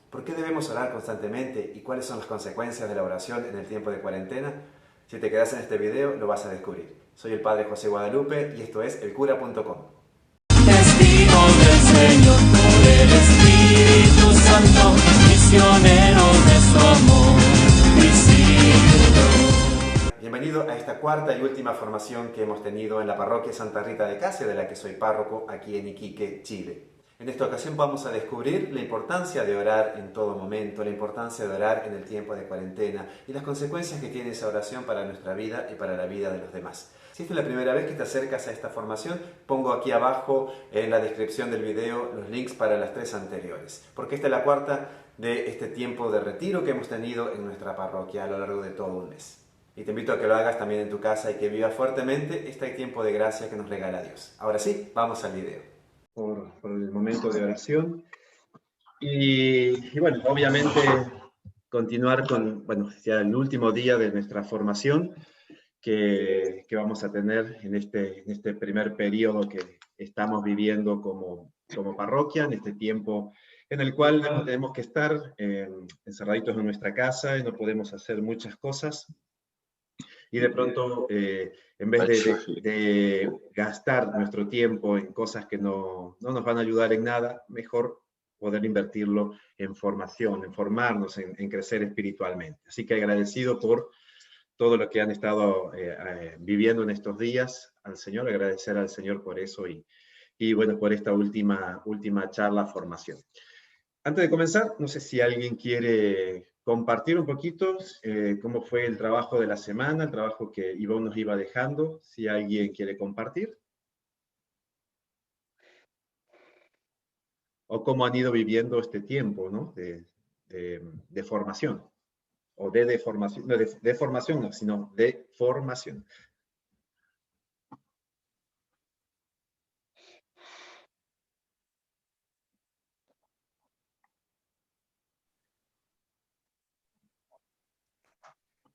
¿Por qué debemos orar constantemente y cuáles son las consecuencias de la oración en el tiempo de cuarentena? Si te quedas en este video lo vas a descubrir. Soy el Padre José Guadalupe y esto es elcura.com. Testigo del Señor por el Espíritu Santo, misionero de su amor, discípulo. Bienvenido a esta cuarta y última formación que hemos tenido en la parroquia Santa Rita de Casia, de la que soy párroco aquí en Iquique, Chile. En esta ocasión vamos a descubrir la importancia de orar en todo momento, la importancia de orar en el tiempo de cuarentena y las consecuencias que tiene esa oración para nuestra vida y para la vida de los demás. Si esta es la primera vez que te acercas a esta formación, pongo aquí abajo en la descripción del video los links para las tres anteriores, porque esta es la cuarta de este tiempo de retiro que hemos tenido en nuestra parroquia a lo largo de todo un mes. Y te invito a que lo hagas también en tu casa y que vivas fuertemente este tiempo de gracia que nos regala Dios. Ahora sí, vamos al video. Por el momento de oración. Y bueno, obviamente continuar con, bueno, ya el último día de nuestra formación que vamos a tener en este primer periodo que estamos viviendo como parroquia, en este tiempo en el cual tenemos que estar encerraditos en nuestra casa y no podemos hacer muchas cosas. Y de pronto, en vez de gastar nuestro tiempo en cosas que no nos van a ayudar en nada, mejor poder invertirlo en formación, en formarnos, en crecer espiritualmente. Así que agradecido por todo lo que han estado viviendo en estos días al Señor, agradecer al Señor por eso y bueno, por esta última charla, formación. Antes de comenzar, no sé si alguien quiere compartir un poquito cómo fue el trabajo de la semana, el trabajo que Ivonne nos iba dejando, si alguien quiere compartir. O cómo han ido viviendo este tiempo, ¿no? de formación. O de formación, no, de formación no, sino de formación.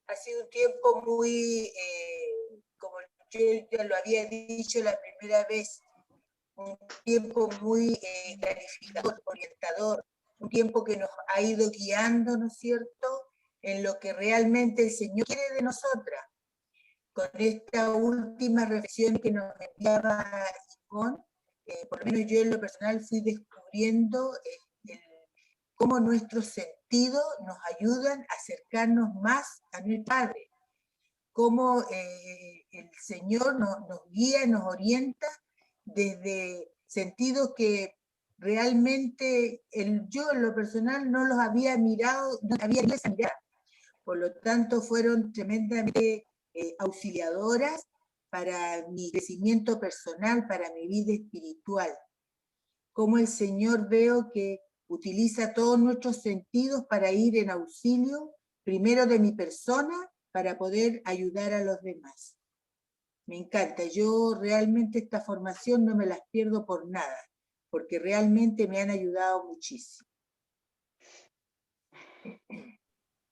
Ha sido un tiempo muy, como yo ya lo había dicho la primera vez, un tiempo muy clarificador, orientador, un tiempo que nos ha ido guiando, ¿no es cierto?, en lo que realmente el Señor quiere de nosotras. Con esta última reflexión que nos enviaba Ivonne, por lo menos yo en lo personal fui descubriendo cómo nuestros sentidos nos ayudan a acercarnos más a nuestro Padre, cómo el Señor nos guía, nos orienta desde sentidos que realmente yo en lo personal no los había mirado, no había visto esa mirada. Por lo tanto, fueron tremendamente auxiliadoras para mi crecimiento personal, para mi vida espiritual. Cómo el Señor veo que utiliza todos nuestros sentidos para ir en auxilio, primero de mi persona, para poder ayudar a los demás. Me encanta, yo realmente esta formación no me las pierdo por nada, porque realmente me han ayudado muchísimo.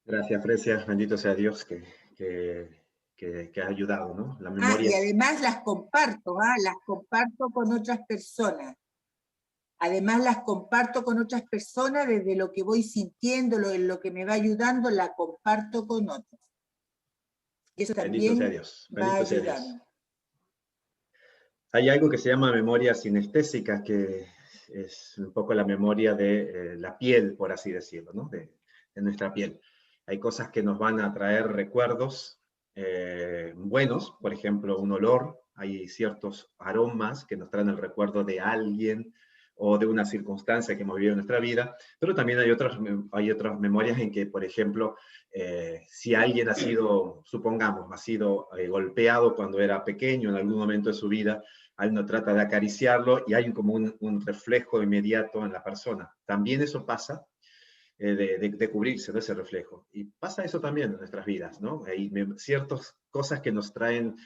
Gracias, Fresia, bendito sea Dios que ha ayudado, ¿no? La memoria. Y además las comparto con otras personas. Además las comparto con otras personas desde lo que voy sintiendo, lo que me va ayudando, la comparto con otros. Y eso también bendito sea Dios. va ayudando. Hay algo que se llama memoria sinestésica, que es un poco la memoria de la piel, por así decirlo, ¿no? de nuestra piel. Hay cosas que nos van a traer recuerdos buenos, por ejemplo, un olor. Hay ciertos aromas que nos traen el recuerdo de alguien o de una circunstancia que hemos vivido en nuestra vida, pero también hay otras memorias en que, por ejemplo, si alguien ha sido, supongamos, ha sido golpeado cuando era pequeño en algún momento de su vida, uno trata de acariciarlo y hay como un reflejo inmediato en la persona. También eso pasa, de cubrirse de ese reflejo. Y pasa eso también en nuestras vidas, ¿no? Hay ciertas cosas que nos traen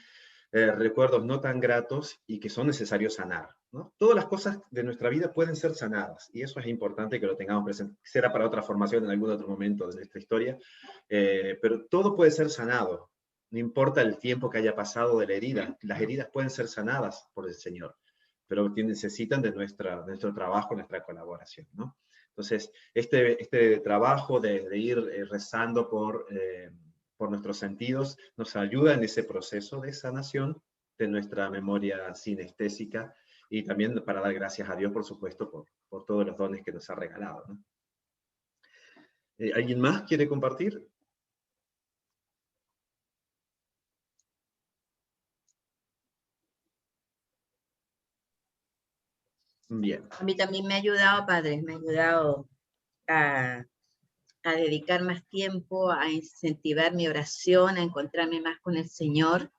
recuerdos no tan gratos y que son necesarios sanar, ¿no? Todas las cosas de nuestra vida pueden ser sanadas y eso es importante que lo tengamos presente. Será para otra formación en algún otro momento de nuestra historia, pero todo puede ser sanado. No importa el tiempo que haya pasado de la herida, las heridas pueden ser sanadas por el Señor, pero necesitan de nuestro trabajo, nuestra colaboración, ¿no? Entonces, este trabajo de ir rezando por nuestros sentidos nos ayuda en ese proceso de sanación de nuestra memoria sinestésica y también para dar gracias a Dios, por supuesto, por todos los dones que nos ha regalado, ¿no? ¿Alguien más quiere compartir? Bien. A mí también me ha ayudado, padre, me ha ayudado a, a dedicar más tiempo, a incentivar mi oración, a encontrarme más con el Señor,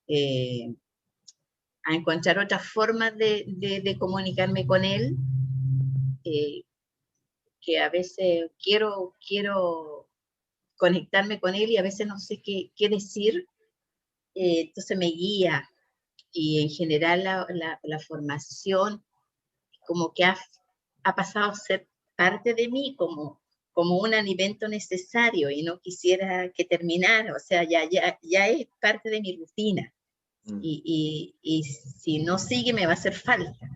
eh, a encontrar otras formas de comunicarme con Él, eh, que a veces quiero conectarme con Él y a veces no sé qué decir, entonces me guía. Y en general la formación como que ha pasado a ser parte de mí, como un alimento necesario y no quisiera que terminara, o sea, ya es parte de mi rutina. Y si no sigue me va a hacer falta.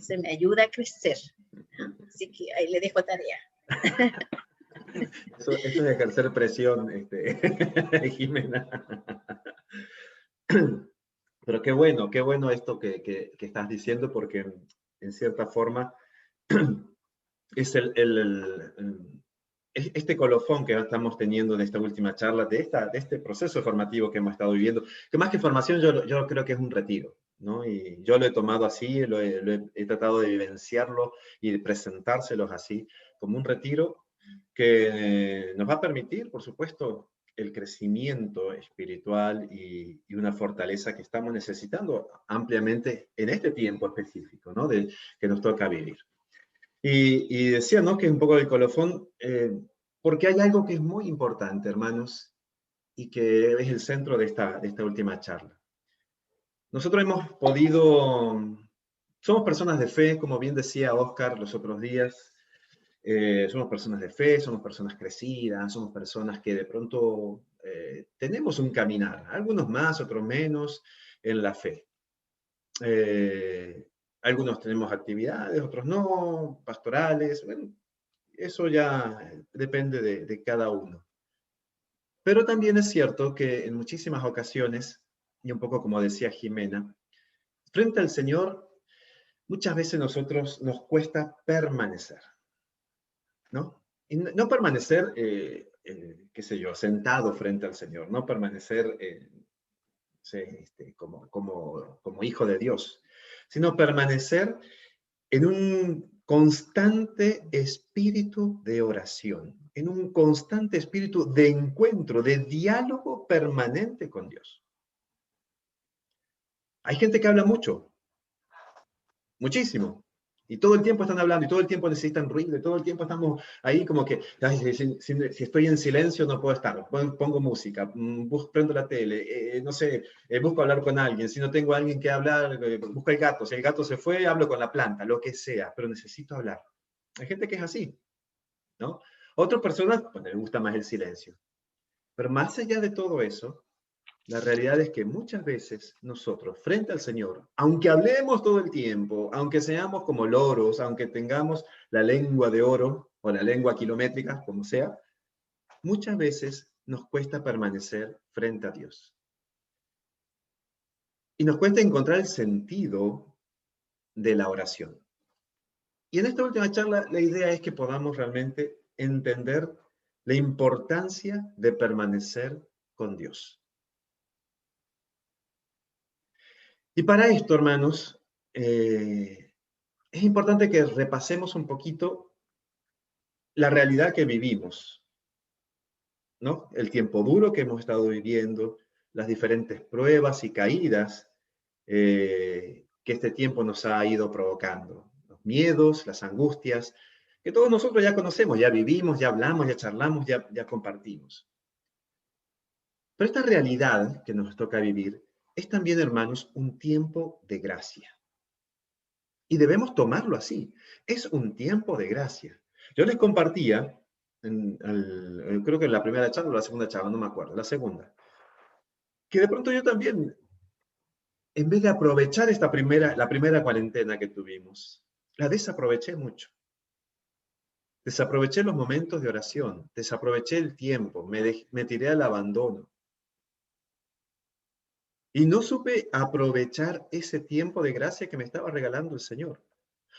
Se me ayuda a crecer. Así que ahí le dejo tarea. Eso es ejercer presión, Jimena. Pero qué bueno esto que estás diciendo, porque en cierta forma es este colofón que estamos teniendo en esta última charla, de este proceso formativo que hemos estado viviendo, que más que formación yo creo que es un retiro, ¿no? Y yo lo he tomado así, he tratado de vivenciarlo y de presentárselos así, como un retiro que nos va a permitir, por supuesto, el crecimiento espiritual y una fortaleza que estamos necesitando ampliamente en este tiempo específico, ¿no? Que nos toca vivir. Y decía, ¿no?, que un poco del colofón, porque hay algo que es muy importante, hermanos, y que es el centro de esta última charla. Nosotros somos personas de fe, como bien decía Oscar los otros días, somos personas de fe, somos personas crecidas, somos personas que de pronto tenemos un caminar, algunos más, otros menos, en la fe. Algunos tenemos actividades, otros no, pastorales, bueno, eso ya depende de cada uno. Pero también es cierto que en muchísimas ocasiones, y un poco como decía Jimena, frente al Señor, muchas veces nosotros nos cuesta permanecer, ¿no? Y no permanecer, qué sé yo, sentado frente al Señor, no permanecer como hijo de Dios, sino permanecer en un constante espíritu de oración, en un constante espíritu de encuentro, de diálogo permanente con Dios. Hay gente que habla mucho, muchísimo, y todo el tiempo están hablando, y todo el tiempo necesitan ruido, y todo el tiempo estamos ahí como que, ay, si estoy en silencio no puedo estar, pongo música, prendo la tele, no sé, busco hablar con alguien, si no tengo a alguien que hablar, busco el gato, si el gato se fue, hablo con la planta, lo que sea, pero necesito hablar. Hay gente que es así, ¿no? Otras personas, pues les gusta más el silencio. Pero más allá de todo eso, la realidad es que muchas veces nosotros, frente al Señor, aunque hablemos todo el tiempo, aunque seamos como loros, aunque tengamos la lengua de oro o la lengua kilométrica, como sea, muchas veces nos cuesta permanecer frente a Dios. Y nos cuesta encontrar el sentido de la oración. Y en esta última charla, la idea es que podamos realmente entender la importancia de permanecer con Dios. Y para esto, hermanos, es importante que repasemos un poquito la realidad que vivimos, ¿no? El tiempo duro que hemos estado viviendo, las diferentes pruebas y caídas que este tiempo nos ha ido provocando, los miedos, las angustias, que todos nosotros ya conocemos, ya vivimos, ya hablamos, ya charlamos, ya compartimos. Pero esta realidad que nos toca vivir es también, hermanos, un tiempo de gracia. Y debemos tomarlo así. Es un tiempo de gracia. Yo les compartía, creo que en la primera charla o la segunda charla, no me acuerdo, la segunda, que de pronto yo también, en vez de aprovechar la primera cuarentena que tuvimos, la desaproveché mucho. Desaproveché los momentos de oración, desaproveché el tiempo, me tiré al abandono. Y no supe aprovechar ese tiempo de gracia que me estaba regalando el Señor,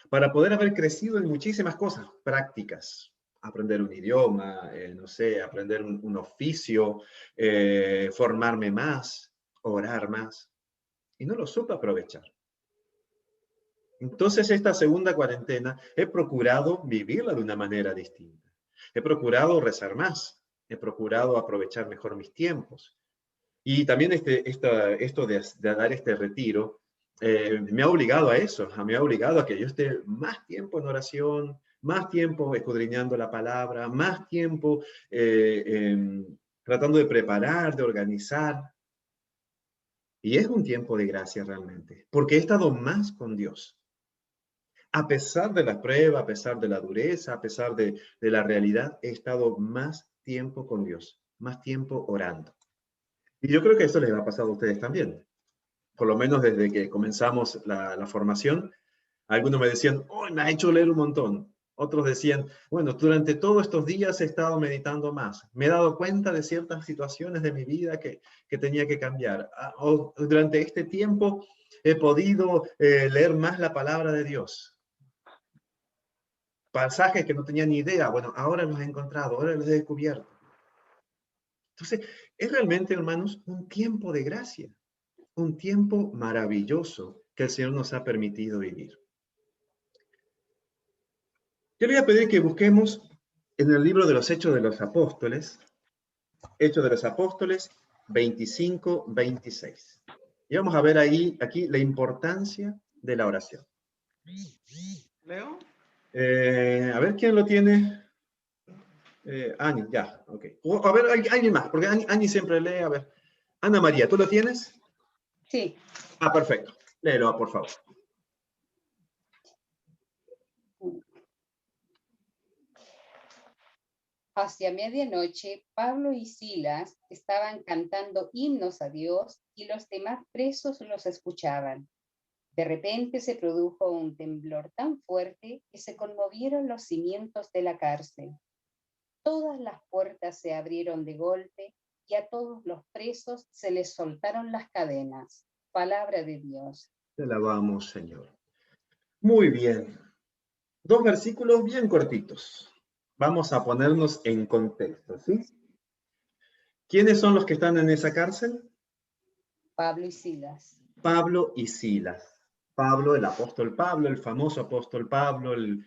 para poder haber crecido en muchísimas cosas prácticas. Aprender un idioma, no sé, aprender un oficio, formarme más, orar más. Y no lo supe aprovechar. Entonces, esta segunda cuarentena he procurado vivirla de una manera distinta. He procurado rezar más, he procurado aprovechar mejor mis tiempos. Y también esto de dar este retiro me ha obligado a eso, me ha obligado a que yo esté más tiempo en oración, más tiempo escudriñando la palabra, más tiempo tratando de preparar, de organizar. Y es un tiempo de gracia realmente, porque he estado más con Dios. A pesar de la prueba, a pesar de la dureza, a pesar de la realidad, he estado más tiempo con Dios, más tiempo orando. Y yo creo que esto les va a pasar a ustedes también. Por lo menos desde que comenzamos la formación, algunos me decían, oh, me ha hecho leer un montón. Otros decían, bueno, durante todos estos días he estado meditando más. Me he dado cuenta de ciertas situaciones de mi vida que tenía que cambiar. O durante este tiempo he podido leer más la palabra de Dios. Pasajes que no tenía ni idea, bueno, ahora los he encontrado, ahora los he descubierto. Entonces, es realmente, hermanos, un tiempo de gracia, un tiempo maravilloso que el Señor nos ha permitido vivir. Yo le voy a pedir que busquemos en el libro de los Hechos de los Apóstoles, 25, 26. Y vamos a ver aquí la importancia de la oración. ¿Leo? A ver, ¿quién lo tiene? Ani, ya, ok. A ver, alguien más, porque Ani siempre lee, a ver. Ana María, ¿tú lo tienes? Sí. Ah, perfecto. Léelo, por favor. Hacia medianoche, Pablo y Silas estaban cantando himnos a Dios y los demás presos los escuchaban. De repente se produjo un temblor tan fuerte que se conmovieron los cimientos de la cárcel. Todas las puertas se abrieron de golpe y a todos los presos se les soltaron las cadenas. Palabra de Dios. Te alabamos, Señor. Muy bien. Dos versículos bien cortitos. Vamos a ponernos en contexto, ¿sí? ¿Quiénes son los que están en esa cárcel? Pablo y Silas. Pablo y Silas. Pablo, el apóstol Pablo, el famoso apóstol Pablo, el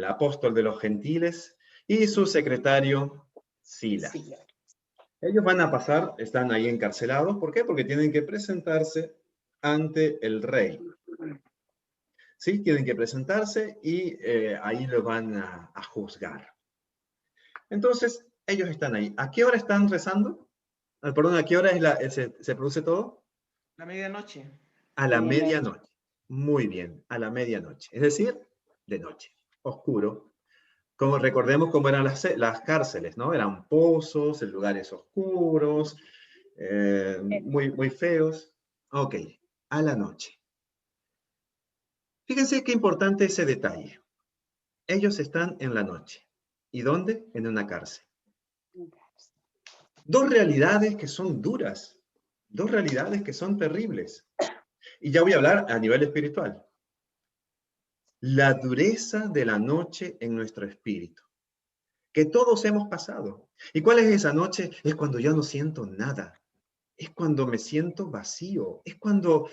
apóstol de los gentiles, y su secretario Silas. Ellos van a pasar, están ahí encarcelados. ¿Por qué? Porque tienen que presentarse ante el rey. ¿Sí? Tienen que presentarse y ahí los van a juzgar. Entonces, ellos están ahí. ¿A qué hora están rezando? Perdón, ¿a qué hora se produce todo? La medianoche. A la medianoche. Muy bien, a la medianoche. Es decir, de noche, oscuro. Como recordemos cómo eran las cárceles, ¿no? Eran pozos, en lugares oscuros, muy, muy feos. Ok, a la noche. Fíjense qué importante ese detalle. Ellos están en la noche. ¿Y dónde? En una cárcel. Dos realidades que son duras, dos realidades que son terribles. Y ya voy a hablar a nivel espiritual. La dureza de la noche en nuestro espíritu, que todos hemos pasado. ¿Y cuál es esa noche? Es cuando ya no siento nada. Es cuando me siento vacío. Es cuando,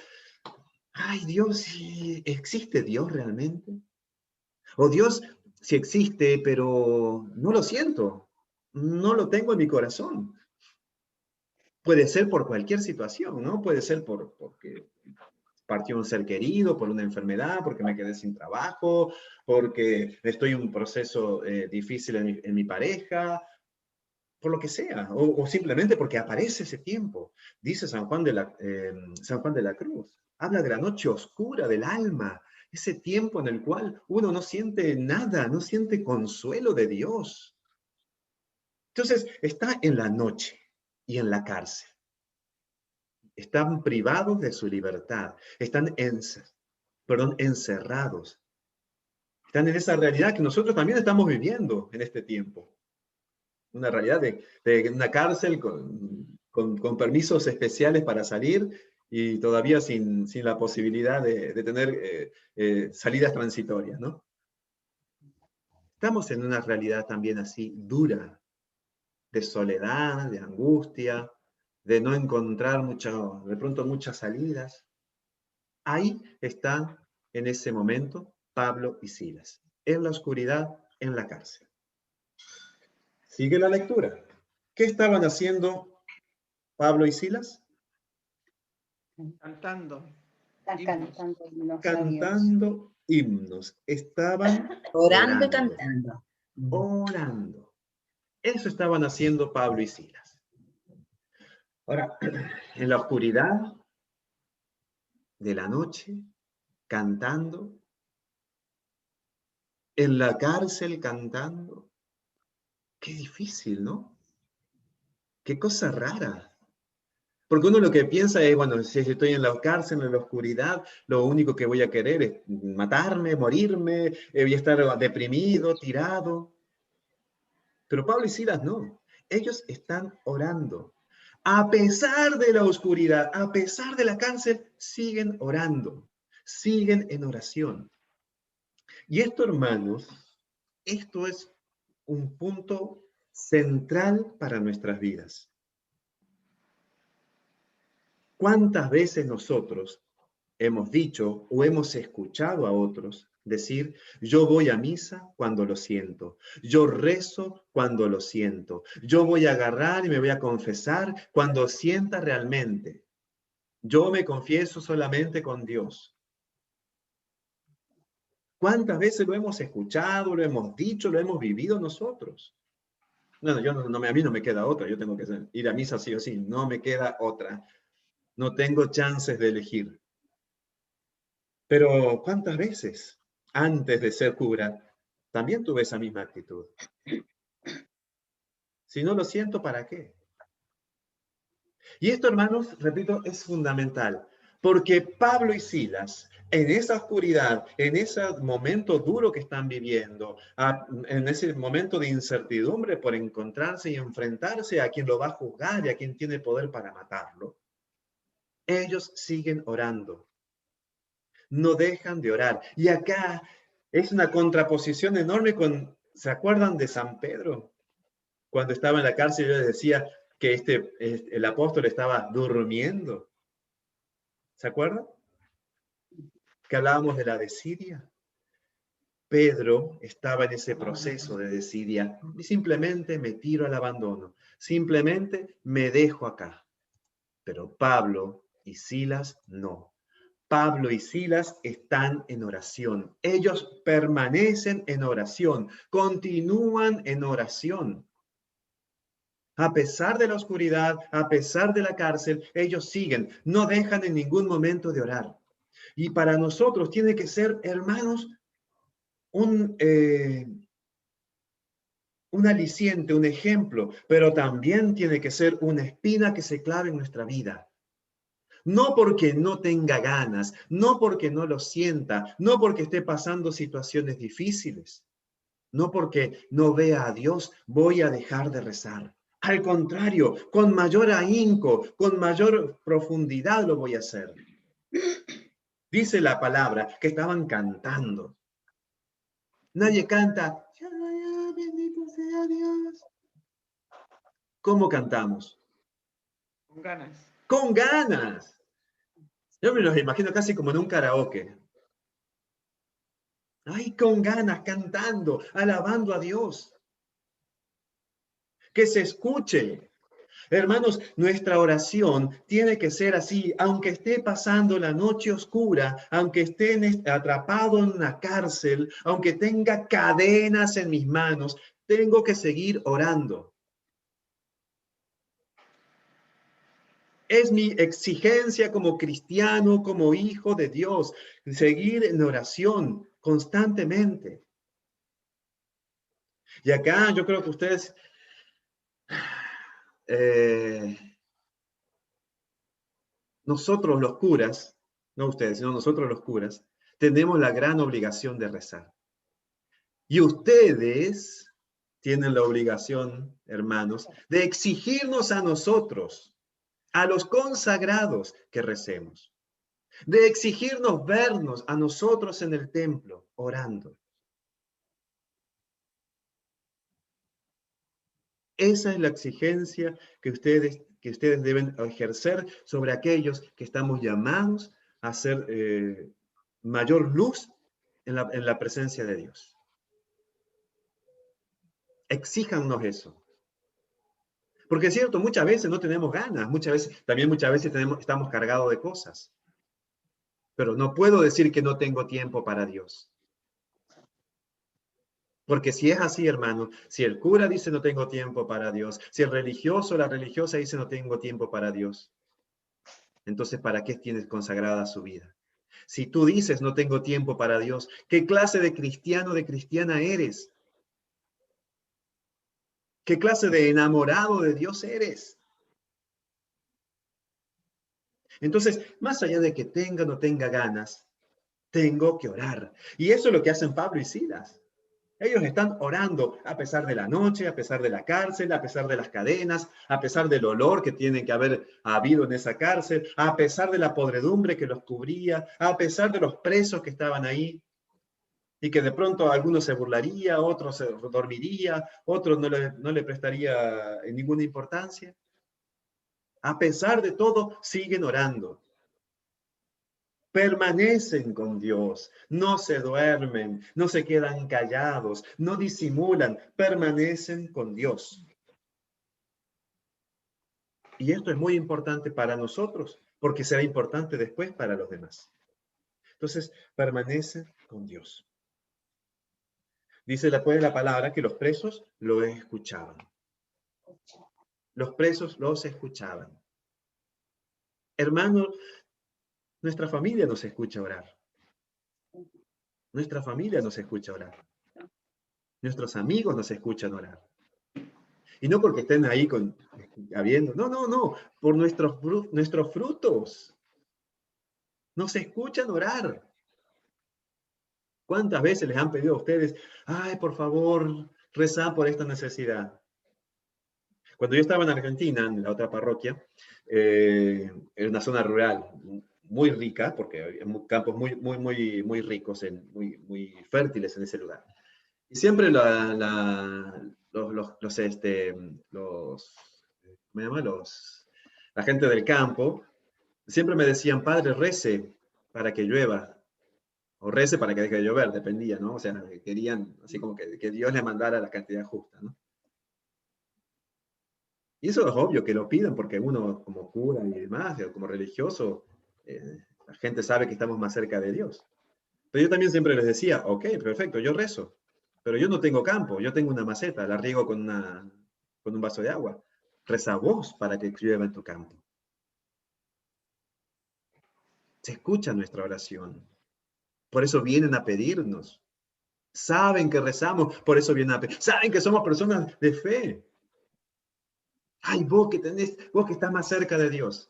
ay Dios, ¿existe Dios realmente? O Dios sí existe, pero no lo siento. No lo tengo en mi corazón. Puede ser por cualquier situación, ¿no? Puede ser porque partió un ser querido, por una enfermedad, porque me quedé sin trabajo, porque estoy en un proceso difícil en mi pareja, por lo que sea, o simplemente porque aparece ese tiempo. Dice San Juan de la Cruz, habla de la noche oscura del alma, ese tiempo en el cual uno no siente nada, no siente consuelo de Dios. Entonces, está en la noche y en la cárcel. Están privados de su libertad, están encerrados. Están en esa realidad que nosotros también estamos viviendo en este tiempo. Una realidad de una cárcel con permisos especiales para salir y todavía sin la posibilidad de tener salidas transitorias, ¿no? Estamos en una realidad también así dura, de soledad, de angustia, de no encontrar de pronto muchas salidas. Ahí están en ese momento Pablo y Silas, en la oscuridad, en la cárcel. Sigue la lectura. ¿Qué estaban haciendo Pablo y Silas? Cantando. Están Himnos. cantando himnos a Dios. Cantando himnos. Estaban Orando y orando. cantando. Orando. Eso estaban haciendo Pablo y Silas. Ahora, en la oscuridad de la noche, cantando, en la cárcel cantando. Qué difícil, ¿no? Qué cosa rara. Porque uno lo que piensa es, bueno, si estoy en la cárcel, en la oscuridad, lo único que voy a querer es matarme, morirme, voy a estar deprimido, tirado. Pero Pablo y Silas no. Ellos están orando. A pesar de la oscuridad, a pesar de la cárcel, siguen orando. Siguen en oración. Y esto, hermanos, esto es un punto central para nuestras vidas. ¿Cuántas veces nosotros hemos dicho o hemos escuchado a otros decir, yo voy a misa cuando lo siento, yo rezo cuando lo siento, yo voy a agarrar y me voy a confesar cuando sienta realmente, yo me confieso solamente con Dios? ¿Cuántas veces lo hemos escuchado, lo hemos dicho, lo hemos vivido nosotros? Bueno, a mí no me queda otra, yo tengo que ir a misa sí o sí, no me queda otra. No tengo chances de elegir. Pero ¿cuántas veces antes de ser cura también tuve esa misma actitud? Si no lo siento, ¿para qué? Y esto, hermanos, repito, es fundamental, porque Pablo y Silas, en esa oscuridad, en ese momento duro que están viviendo, en ese momento de incertidumbre por encontrarse y enfrentarse a quien lo va a juzgar y a quien tiene poder para matarlo, ellos siguen orando. No dejan de orar. Y acá es una contraposición enorme con, ¿se acuerdan de San Pedro? Cuando estaba en la cárcel yo les decía que el apóstol estaba durmiendo. ¿Se acuerdan? Que hablábamos de la desidia. Pedro estaba en ese proceso de desidia y simplemente me tiro al abandono. Simplemente me dejo acá. Pero Pablo y Silas no. Pablo y Silas están en oración. Ellos permanecen en oración, continúan en oración. A pesar de la oscuridad, a pesar de la cárcel, ellos siguen, no dejan en ningún momento de orar. Y para nosotros tiene que ser, hermanos, un aliciente, un ejemplo, pero también tiene que ser una espina que se clave en nuestra vida. No porque no tenga ganas, no porque no lo sienta, no porque esté pasando situaciones difíciles, no porque no vea a Dios, voy a dejar de rezar. Al contrario, con mayor ahínco, con mayor profundidad lo voy a hacer. Dice la palabra que estaban cantando. Nadie canta, bendito sea Dios. ¿Cómo cantamos? Con ganas. Con ganas. Yo me los imagino casi como en un karaoke. Ay, con ganas, cantando, alabando a Dios. Que se escuche. Hermanos, nuestra oración tiene que ser así, aunque esté pasando la noche oscura, aunque esté atrapado en una cárcel, aunque tenga cadenas en mis manos, tengo que seguir orando. Es mi exigencia como cristiano, como hijo de Dios, seguir en oración constantemente. Y acá yo creo que ustedes, nosotros los curas, no ustedes, sino nosotros los curas, tenemos la gran obligación de rezar. Y ustedes tienen la obligación, hermanos, de exigirnos a nosotros, a los consagrados, que recemos. De exigirnos vernos a nosotros en el templo, orando. Esa es la exigencia que ustedes deben ejercer sobre aquellos que estamos llamados a hacer mayor luz en la presencia de Dios. Exíjanos eso. Porque es cierto, muchas veces no tenemos ganas, muchas veces estamos cargados de cosas. Pero no puedo decir que no tengo tiempo para Dios. Porque si es así, hermano, si el cura dice no tengo tiempo para Dios, si el religioso o la religiosa dice no tengo tiempo para Dios, entonces ¿para qué tienes consagrada su vida? Si tú dices no tengo tiempo para Dios, ¿qué clase de cristiano o de cristiana eres? ¿Qué clase de enamorado de Dios eres? Entonces, más allá de que tenga o no tenga ganas, tengo que orar. Y eso es lo que hacen Pablo y Silas. Ellos están orando a pesar de la noche, a pesar de la cárcel, a pesar de las cadenas, a pesar del olor que tiene que haber habido en esa cárcel, a pesar de la podredumbre que los cubría, a pesar de los presos que estaban ahí y que de pronto algunos se burlaría, otros se dormiría, otros no le prestaría ninguna importancia. A pesar de todo, siguen orando. Permanecen con Dios, no se duermen, no se quedan callados, no disimulan, permanecen con Dios. Y esto es muy importante para nosotros, porque será importante después para los demás. Entonces, permanecen con Dios. Dice después de la palabra que los presos lo escuchaban. Los presos los escuchaban. Hermanos, nuestra familia nos escucha orar. Nuestra familia nos escucha orar. Nuestros amigos nos escuchan orar. Y no porque estén ahí habiendo, no, por nuestros frutos. Nos escuchan orar. ¿Cuántas veces les han pedido a ustedes, ay, por favor, rezá por esta necesidad? Cuando yo estaba en Argentina, en la otra parroquia, en una zona rural muy rica, porque había campos muy ricos, muy fértiles en ese lugar. Y siempre la gente del campo siempre me decían, padre, rece para que llueva, o rece para que deje de llover, dependía, ¿no? O sea, querían así como que Dios le mandara la cantidad justa, ¿no? Y eso es obvio que lo pidan porque uno como cura y demás, como religioso, la gente sabe que estamos más cerca de Dios. Pero yo también siempre les decía, ok, perfecto, yo rezo, pero yo no tengo campo, yo tengo una maceta, la riego con un vaso de agua. Reza vos para que llueva en tu campo. Se escucha nuestra oración. Por eso vienen a pedirnos. Saben que rezamos, por eso vienen a pedir. Saben que somos personas de fe. Ay, vos que estás más cerca de Dios.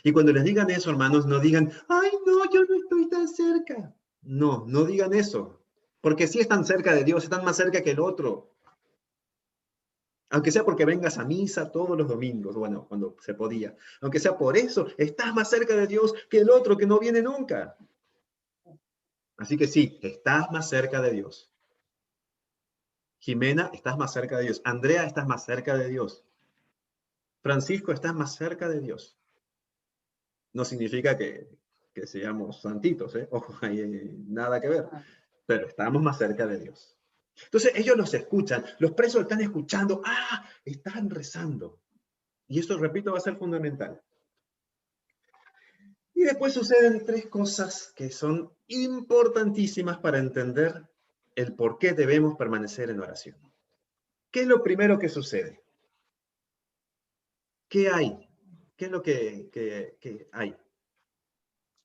Y cuando les digan eso, hermanos, no digan, ay, no, yo no estoy tan cerca. No, no digan eso. Porque sí están cerca de Dios, están más cerca que el otro. Aunque sea porque vengas a misa todos los domingos, bueno, cuando se podía. Aunque sea por eso, estás más cerca de Dios que el otro que no viene nunca. Así que sí, estás más cerca de Dios. Jimena, estás más cerca de Dios. Andrea, estás más cerca de Dios. Francisco, estás más cerca de Dios. No significa que seamos santitos, ¿eh? Ojo, hay nada que ver. Pero estamos más cerca de Dios. Entonces ellos los escuchan, los presos están escuchando, están rezando. Y esto, repito, va a ser fundamental. Y después suceden tres cosas que son importantísimas para entender el por qué debemos permanecer en oración. ¿Qué es lo primero que sucede? ¿Qué hay? ¿Qué es lo que hay?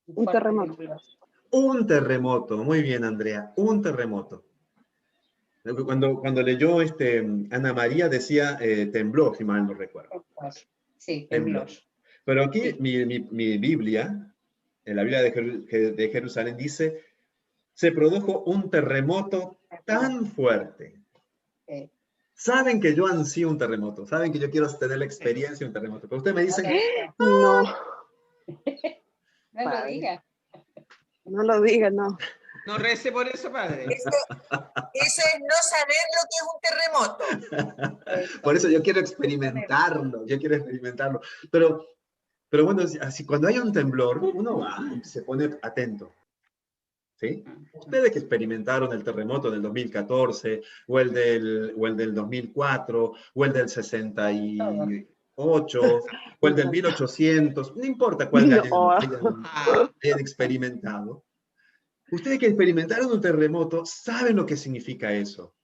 Un terremoto. Un terremoto. Muy bien, Andrea. Un terremoto. Cuando leyó Ana María decía tembló, si mal no recuerdo. Sí, tembló. Pero aquí mi Biblia, en la Biblia de Jerusalén, dice se produjo un terremoto tan fuerte. Saben que yo ansío un terremoto, saben que yo quiero tener la experiencia de un terremoto, pero ustedes me dicen, No, No lo Padre. diga. no lo digas, no. No rece por eso, padre. Eso es no saber lo que es un terremoto. por eso yo quiero experimentarlo, Pero bueno, así, cuando hay un temblor, uno va y se pone atento. ¿Sí? Ustedes que experimentaron el terremoto del 2014, o el del 2004, o el del 68, o el del 1800, no importa cuál hayan experimentado. Ustedes que experimentaron un terremoto saben lo que significa eso.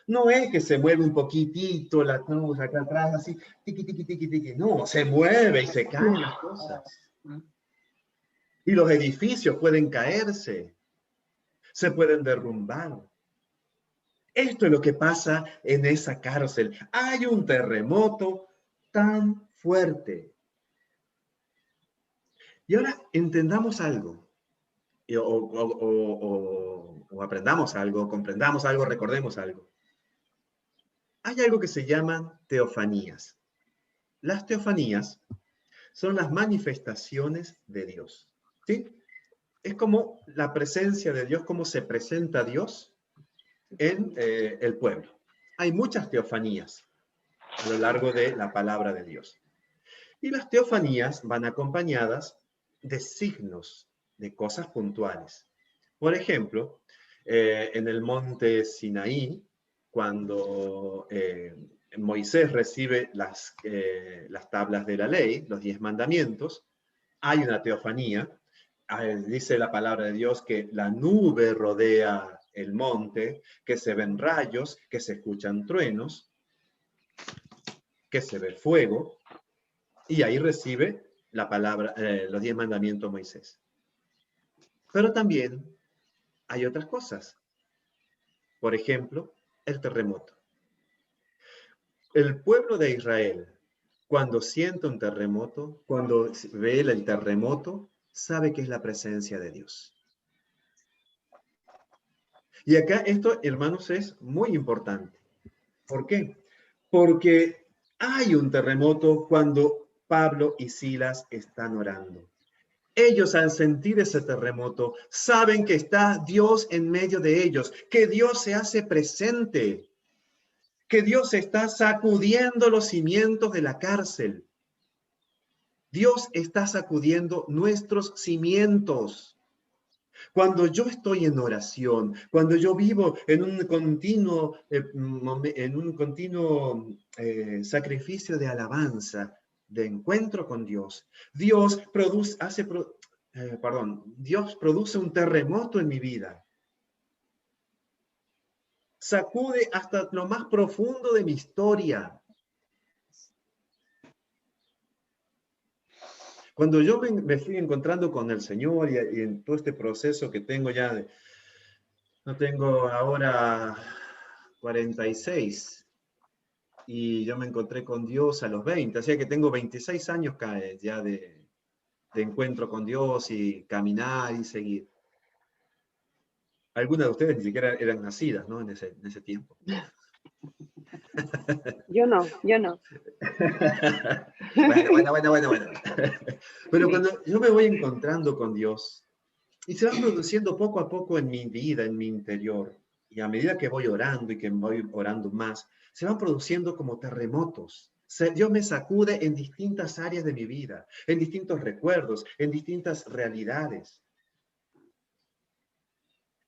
No es que se mueve un poquitito la cruz acá atrás, así, tiqui, tiqui, tiqui, tiqui. No, se mueve y se caen las cosas. Y los edificios pueden caerse, se pueden derrumbar. Esto es lo que pasa en esa cárcel. Hay un terremoto tan fuerte. Y ahora entendamos algo, o aprendamos algo, comprendamos algo, recordemos algo. Hay algo que se llaman teofanías. Las teofanías son las manifestaciones de Dios. ¿Sí? Es como la presencia de Dios, cómo se presenta Dios en el pueblo. Hay muchas teofanías a lo largo de la palabra de Dios. Y las teofanías van acompañadas de signos, de cosas puntuales. Por ejemplo, en el monte Sinaí, cuando Moisés recibe las tablas de la ley, los 10 mandamientos, hay una teofanía. Dice la palabra de Dios que la nube rodea el monte, que se ven rayos, que se escuchan truenos, que se ve fuego, y ahí recibe la palabra, los 10 mandamientos Moisés. Pero también hay otras cosas. Por ejemplo, el terremoto. El pueblo de Israel, cuando siente un terremoto, cuando ve el terremoto, sabe que es la presencia de Dios. Y acá esto, hermanos, es muy importante. ¿Por qué? Porque hay un terremoto cuando Pablo y Silas están orando. Ellos, al sentir ese terremoto, saben que está Dios en medio de ellos, que Dios se hace presente, que Dios está sacudiendo los cimientos de la cárcel. Dios está sacudiendo nuestros cimientos. Cuando yo estoy en oración, cuando yo vivo en un continuo, sacrificio de alabanza, de encuentro con Dios, Dios produce un terremoto en mi vida. Sacude hasta lo más profundo de mi historia. Cuando yo me fui encontrando con el Señor y en todo este proceso que tengo ya, no tengo ahora 46, y yo me encontré con Dios a los 20, así que tengo 26 años ya de encuentro con Dios y caminar y seguir. Algunas de ustedes ni siquiera eran nacidas, ¿no? En ese tiempo. Yo no. Bueno. Pero cuando yo me voy encontrando con Dios, y se va produciendo poco a poco en mi vida, en mi interior, y a medida que voy orando y que voy orando más, se van produciendo como terremotos. Dios me sacude en distintas áreas de mi vida, en distintos recuerdos, en distintas realidades.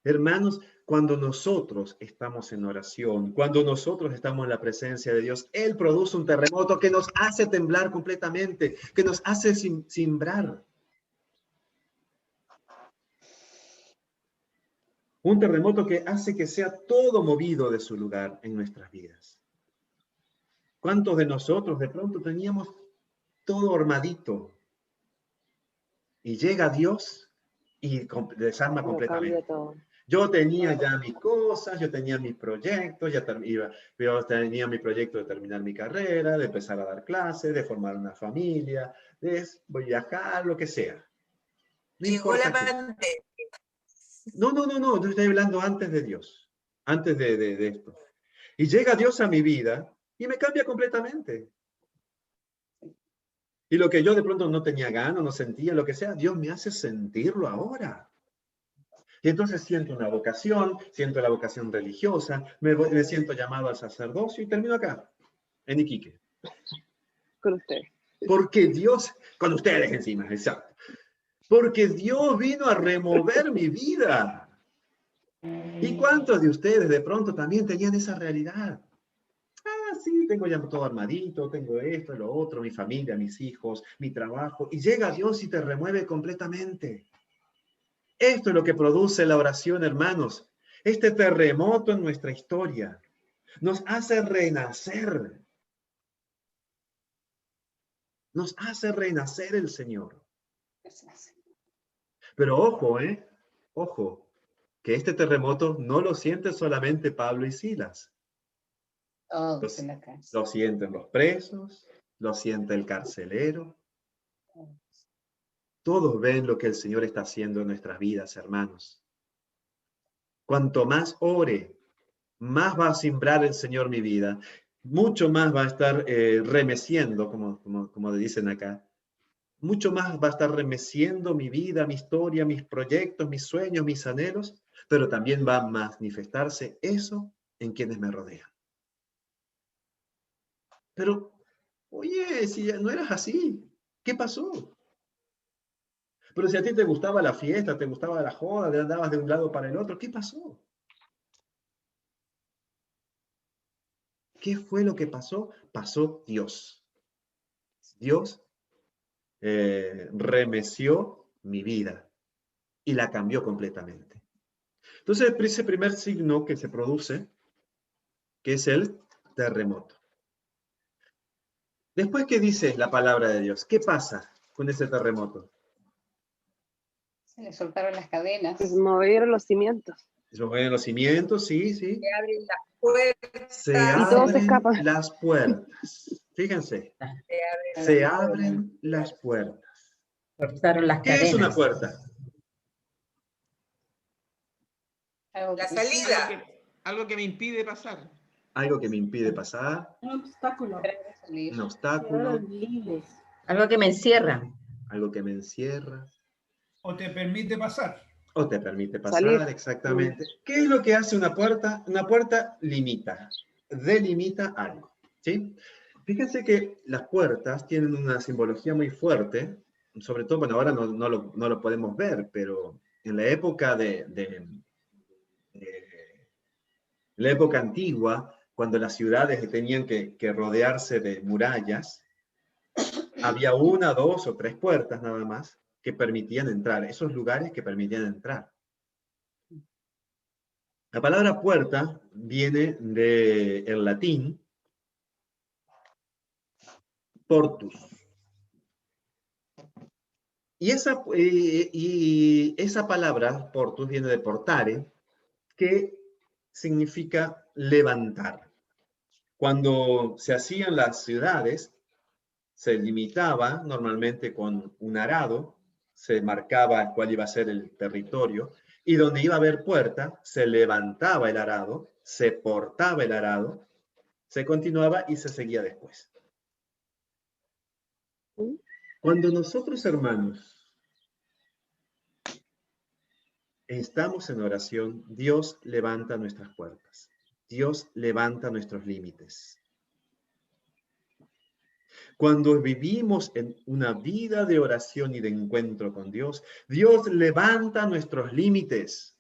Hermanos, cuando nosotros estamos en oración, cuando nosotros estamos en la presencia de Dios, Él produce un terremoto que nos hace temblar completamente, que nos hace cimbrar. Un terremoto que hace que sea todo movido de su lugar en nuestras vidas. ¿Cuántos de nosotros de pronto teníamos todo armadito? Y llega Dios y desarma completamente. Yo tenía ya mis cosas, yo tenía mis proyectos, yo tenía mi proyecto de terminar mi carrera, de empezar a dar clases, de formar una familia, de viajar, lo que sea. No Llegó la importa qué. pandemia. No, yo estoy hablando antes de Dios, antes de esto. Y llega Dios a mi vida y me cambia completamente. Y lo que yo de pronto no tenía ganas, no sentía, lo que sea, Dios me hace sentirlo ahora. Y entonces siento una vocación, siento la vocación religiosa, me siento llamado al sacerdocio y termino acá, en Iquique. Con usted. Porque Dios, con ustedes encima, exacto. Porque Dios vino a remover mi vida. ¿Y cuántos de ustedes de pronto también tenían esa realidad? Ah, sí, tengo ya todo armadito, tengo esto, lo otro, mi familia, mis hijos, mi trabajo. Y llega Dios y te remueve completamente. Esto es lo que produce la oración, hermanos. Este terremoto en nuestra historia nos hace renacer. Nos hace renacer el Señor. Pero ojo, ojo, que este terremoto no lo siente solamente Pablo y Silas. Todos en la casa. Lo sienten los presos, lo siente el carcelero. Todos ven lo que el Señor está haciendo en nuestras vidas, hermanos. Cuanto más ore, más va a simbrar el Señor mi vida. Mucho más va a estar remeciendo, como dicen acá. Mucho más va a estar remeciendo mi vida, mi historia, mis proyectos, mis sueños, mis anhelos, pero también va a manifestarse eso en quienes me rodean. Pero, oye, si ya no eras así, ¿qué pasó? Pero si a ti te gustaba la fiesta, te gustaba la joda, te andabas de un lado para el otro, ¿qué pasó? ¿Qué fue lo que pasó? Pasó Dios. Dios remeció mi vida y la cambió completamente. Entonces, ese primer signo que se produce, que es el terremoto. Después, ¿qué dice la palabra de Dios? ¿Qué pasa con ese terremoto? Se le soltaron las cadenas. Pues movieron los cimientos. Se mueven los cimientos, sí. Se abren las puertas. Se Y todos se abren escapan. las puertas. Fíjense, se abren las puertas. Cortaron las ¿Qué es una cadenas. puerta? La salida. Algo que me impide pasar. Algo que me impide pasar, Un obstáculo. un obstáculo, Algo que me encierra. algo que me encierra, O te permite pasar. o te permite pasar, Salir. exactamente. ¿Qué es lo que hace una puerta? Una puerta limita, delimita algo, ¿sí? Fíjense que las puertas tienen una simbología muy fuerte, sobre todo, bueno, ahora no lo podemos ver, pero en la época en la época antigua, cuando las ciudades tenían que rodearse de murallas, había una, dos o tres puertas nada más que permitían entrar, esos lugares que permitían entrar. La palabra puerta viene del latín portus. Y esa palabra, portus, viene de portare, que significa levantar. Cuando se hacían las ciudades, se limitaba normalmente con un arado, se marcaba cuál iba a ser el territorio, y donde iba a haber puerta, se levantaba el arado, se portaba el arado, se continuaba y se seguía después. Cuando nosotros, hermanos, estamos en oración, Dios levanta nuestras puertas. Dios levanta nuestros límites. Cuando vivimos en una vida de oración y de encuentro con Dios, Dios levanta nuestros límites.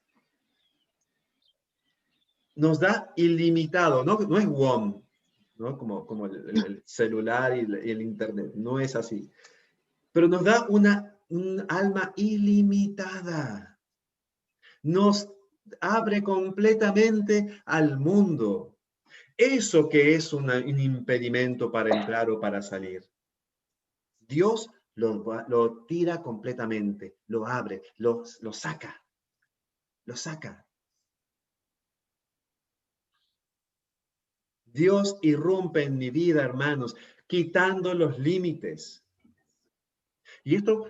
Nos da ilimitado, no es WOM, ¿no? Como el celular y el internet, no es así. Pero nos da un alma ilimitada. Nos abre completamente al mundo. Eso que es un impedimento para entrar o para salir. Dios lo tira completamente, lo abre, lo saca. Lo saca. Dios irrumpe en mi vida, hermanos, quitando los límites. Y esto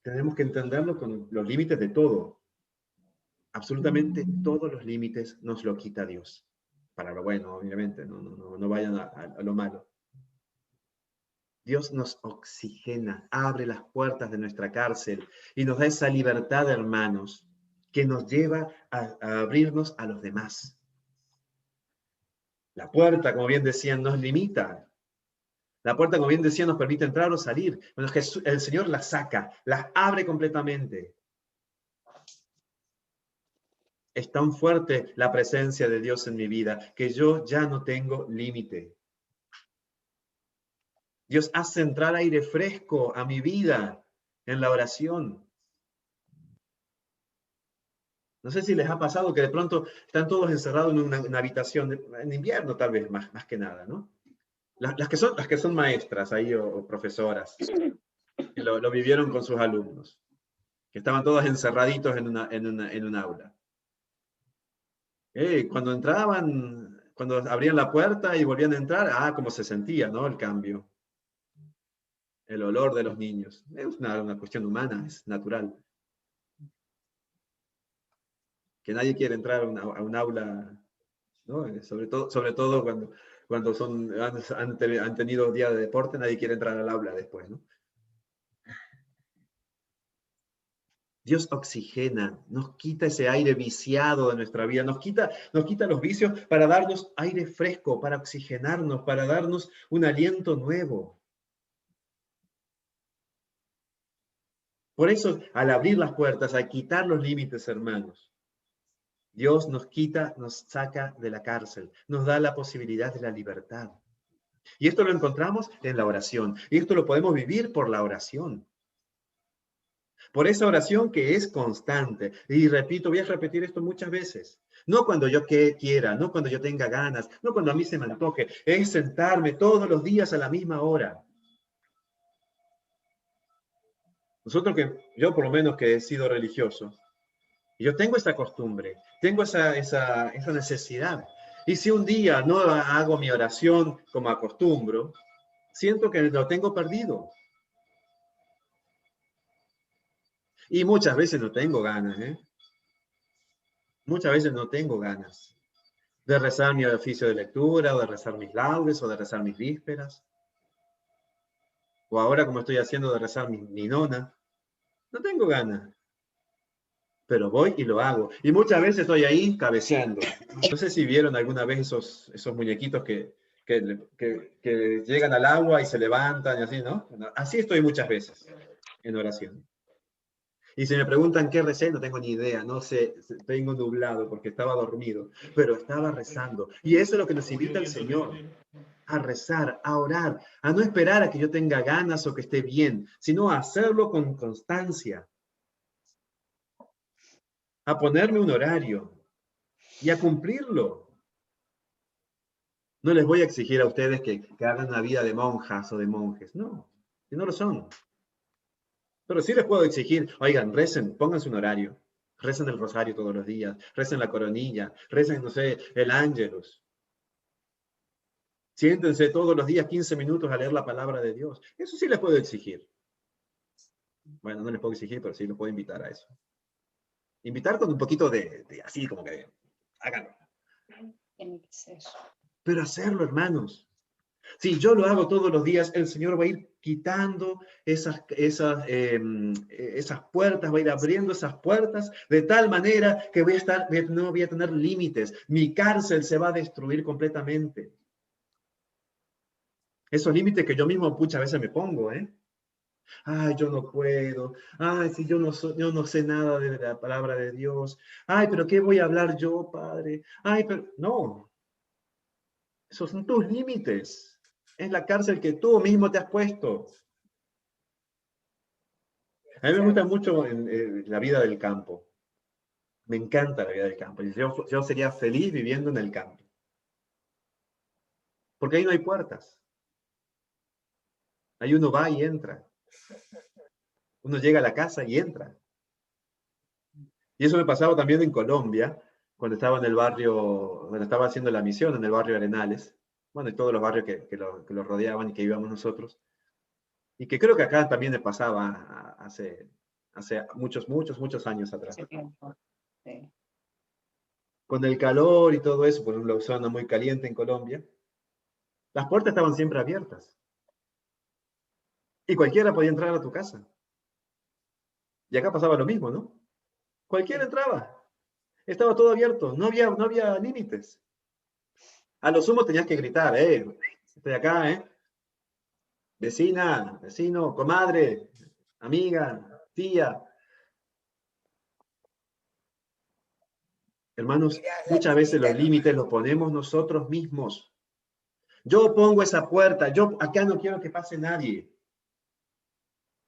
tenemos que entenderlo con los límites de todo. Absolutamente todos los límites nos lo quita Dios. Para lo bueno, obviamente, no vayan a lo malo. Dios nos oxigena, abre las puertas de nuestra cárcel y nos da esa libertad, hermanos, que nos lleva a abrirnos a los demás. La puerta, como bien decían, nos limita. La puerta, como bien decían, nos permite entrar o salir. Bueno, el Señor las saca, las abre completamente. Es tan fuerte la presencia de Dios en mi vida que yo ya no tengo límite. Dios hace entrar aire fresco a mi vida en la oración. No sé si les ha pasado que de pronto están todos encerrados en una habitación, en invierno tal vez, más que nada, ¿no? Las que son maestras ahí o profesoras, que lo vivieron con sus alumnos, que estaban todos encerraditos en un aula. Cuando entraban, cuando abrían la puerta y volvían a entrar, cómo se sentía, ¿no? El cambio. El olor de los niños. Es una cuestión humana, es natural. Que nadie quiere entrar a un aula, ¿no? Sobre todo cuando han tenido día de deporte, nadie quiere entrar al aula después, ¿no? Dios oxigena, nos quita ese aire viciado de nuestra vida, nos quita los vicios para darnos aire fresco, para oxigenarnos, para darnos un aliento nuevo. Por eso, al abrir las puertas, al quitar los límites, hermanos, Dios nos quita, nos saca de la cárcel, nos da la posibilidad de la libertad. Y esto lo encontramos en la oración. Y esto lo podemos vivir por la oración. Por esa oración que es constante. Y repito, voy a repetir esto muchas veces. No cuando yo quiera, no cuando yo tenga ganas, no cuando a mí se me antoje. Es sentarme todos los días a la misma hora. Yo por lo menos que he sido religioso, yo tengo esa costumbre, tengo esa necesidad. Y si un día no hago mi oración como acostumbro, siento que lo tengo perdido. Y muchas veces no tengo ganas, ¿eh? Muchas veces no tengo ganas de rezar mi oficio de lectura, o de rezar mis laudes, o de rezar mis vísperas. O ahora como estoy haciendo de rezar mi nona. No tengo ganas. Pero voy y lo hago. Y muchas veces estoy ahí cabeceando. No sé si vieron alguna vez esos muñequitos que llegan al agua y se levantan y así, ¿no? Así estoy muchas veces en oración. Y si me preguntan qué recé, no tengo ni idea, no sé, tengo nublado porque estaba dormido, pero estaba rezando. Y eso es lo que nos invita el Señor, a rezar, a orar, a no esperar a que yo tenga ganas o que esté bien, sino a hacerlo con constancia. A ponerme un horario y a cumplirlo. No les voy a exigir a ustedes que hagan una vida de monjas o de monjes, no, que no lo son. Pero sí les puedo exigir, oigan, recen, pónganse un horario, recen el rosario todos los días, recen la coronilla, recen, no sé, el ángelus. Siéntense todos los días 15 minutos a leer la palabra de Dios. Eso sí les puedo exigir. Bueno, no les puedo exigir, pero sí los puedo invitar a eso. Invitar con un poquito de así, como que háganlo. Pero hacerlo, hermanos. Si yo lo hago todos los días, el Señor va a ir quitando esas puertas, va a ir abriendo esas puertas de tal manera que no voy a tener límites. Mi cárcel se va a destruir completamente. Esos límites que yo mismo muchas veces me pongo, ¿eh? Ay, yo no puedo. Ay, si yo no sé nada de la palabra de Dios. Ay, pero ¿qué voy a hablar yo, Padre? Ay, pero no. Esos son tus límites. Es la cárcel que tú mismo te has puesto. A mí me gusta mucho la vida del campo. Me encanta la vida del campo. Yo sería feliz viviendo en el campo. Porque ahí no hay puertas. Ahí uno va y entra. Uno llega a la casa y entra. Y eso me pasaba también en Colombia, cuando estaba en el barrio, cuando estaba haciendo la misión en el barrio Arenales. Bueno, y todos los barrios que lo rodeaban y que íbamos nosotros. Y que creo que acá también me pasaba hace muchos años atrás. Sí. con el calor y todo eso, por una zona muy caliente en Colombia, las puertas estaban siempre abiertas. Y cualquiera podía entrar a tu casa. Y acá pasaba lo mismo, ¿no? Cualquiera entraba. Estaba todo abierto, no había límites. A lo sumo tenías que gritar, estoy acá, vecina, vecino, comadre, amiga, tía. Hermanos, Mirá, la muchas veces los visita límites nomás. los ponemos nosotros mismos. Yo pongo esa puerta, yo acá no quiero que pase nadie.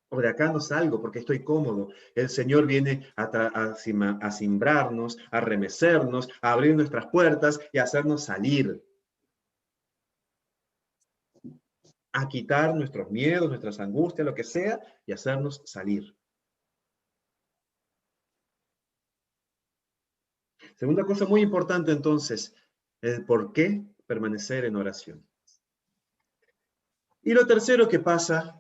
O de acá no salgo porque estoy cómodo. El Señor viene a cimbrarnos, a remecernos, a abrir nuestras puertas y a hacernos salir. A quitar nuestros miedos, nuestras angustias, lo que sea, y hacernos salir. Segunda cosa muy importante entonces, el por qué permanecer en oración. Y lo tercero que pasa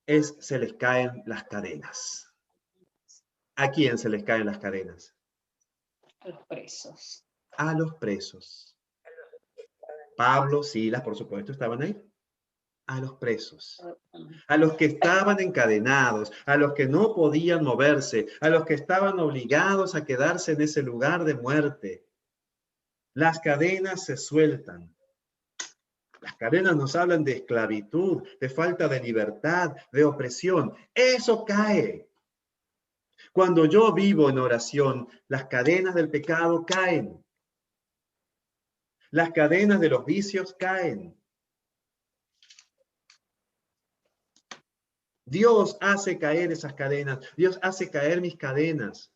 es se les caen las cadenas. ¿A quién se les caen las cadenas? A los presos. A los presos. Pablo, Silas, por supuesto, estaban ahí. A los presos. A los que estaban encadenados, a los que no podían moverse, a los que estaban obligados a quedarse en ese lugar de muerte. Las cadenas se sueltan. Las cadenas nos hablan de esclavitud, de falta de libertad, de opresión. Eso cae. Cuando yo vivo en oración, las cadenas del pecado caen. Las cadenas de los vicios caen. Dios hace caer esas cadenas. Dios hace caer mis cadenas.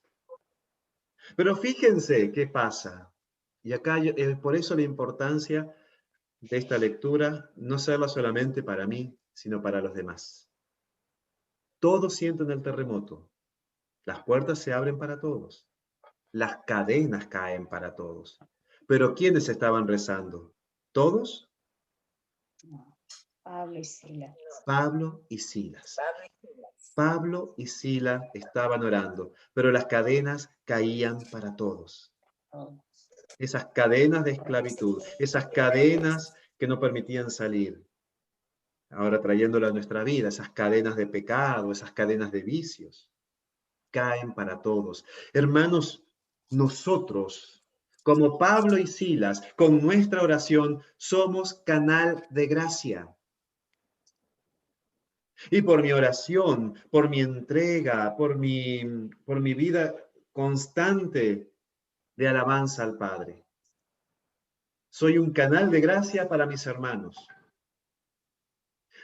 Pero fíjense qué pasa. Y acá, por eso la importancia de esta lectura, no serla solamente para mí, sino para los demás. Todos sienten el terremoto. Las puertas se abren para todos. Las cadenas caen para todos. Pero ¿quiénes estaban rezando? ¿Todos? Pablo y Silas. Pablo y Silas. Pablo y Silas estaban orando, pero las cadenas caían para todos. Esas cadenas de esclavitud, esas cadenas que no permitían salir. Ahora trayéndolo a nuestra vida, esas cadenas de pecado, esas cadenas de vicios, caen para todos. Hermanos, nosotros, como Pablo y Silas, con nuestra oración, somos canal de gracia. Y por mi oración, por mi entrega, por mi vida constante de alabanza al Padre, soy un canal de gracia para mis hermanos.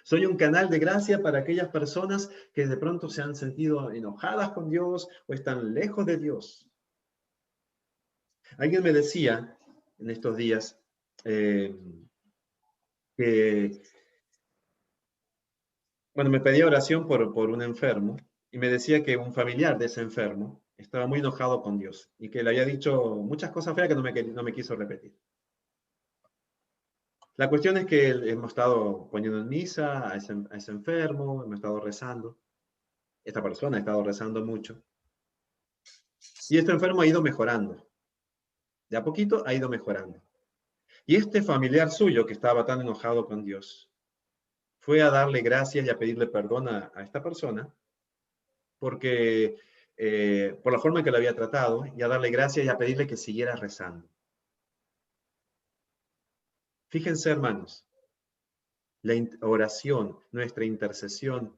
Soy un canal de gracia para aquellas personas que de pronto se han sentido enojadas con Dios o están lejos de Dios. Alguien me decía en estos días bueno, me pedía oración por un enfermo y me decía que un familiar de ese enfermo estaba muy enojado con Dios y que le había dicho muchas cosas feas que no me quiso repetir. La cuestión es que hemos estado poniendo en misa a ese enfermo, hemos estado rezando. Esta persona ha estado rezando mucho. Y este enfermo ha ido mejorando. De a poquito ha ido mejorando. Y este familiar suyo que estaba tan enojado con Dios, fue a darle gracias y a pedirle perdón a esta persona porque por la forma en que lo había tratado y a darle gracias y a pedirle que siguiera rezando. Fíjense, hermanos, la oración, nuestra intercesión,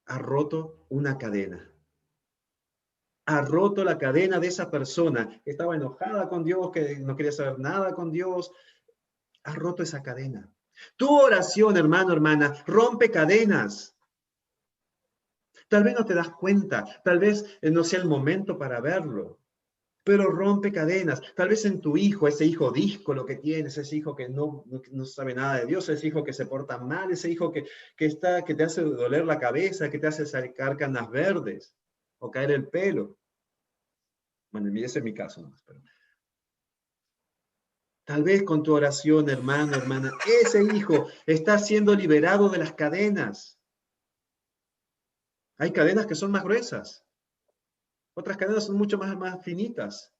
ha roto una cadena. Ha roto la cadena de esa persona que estaba enojada con Dios, que no quería saber nada con Dios. Ha roto esa cadena. Tu oración, hermano, hermana, rompe cadenas. Tal vez no te das cuenta, tal vez no sea el momento para verlo, pero rompe cadenas. Tal vez en tu hijo, ese hijo díscolo que tienes, ese hijo que no sabe nada de Dios, ese hijo que se porta mal, ese hijo que te hace doler la cabeza, que te hace sacar canas verdes o caer el pelo. Bueno, ese es mi caso. ¿No? Pero tal vez con tu oración, hermano, hermana, ese hijo está siendo liberado de las cadenas. Hay cadenas que son más gruesas. Otras cadenas son mucho más finitas.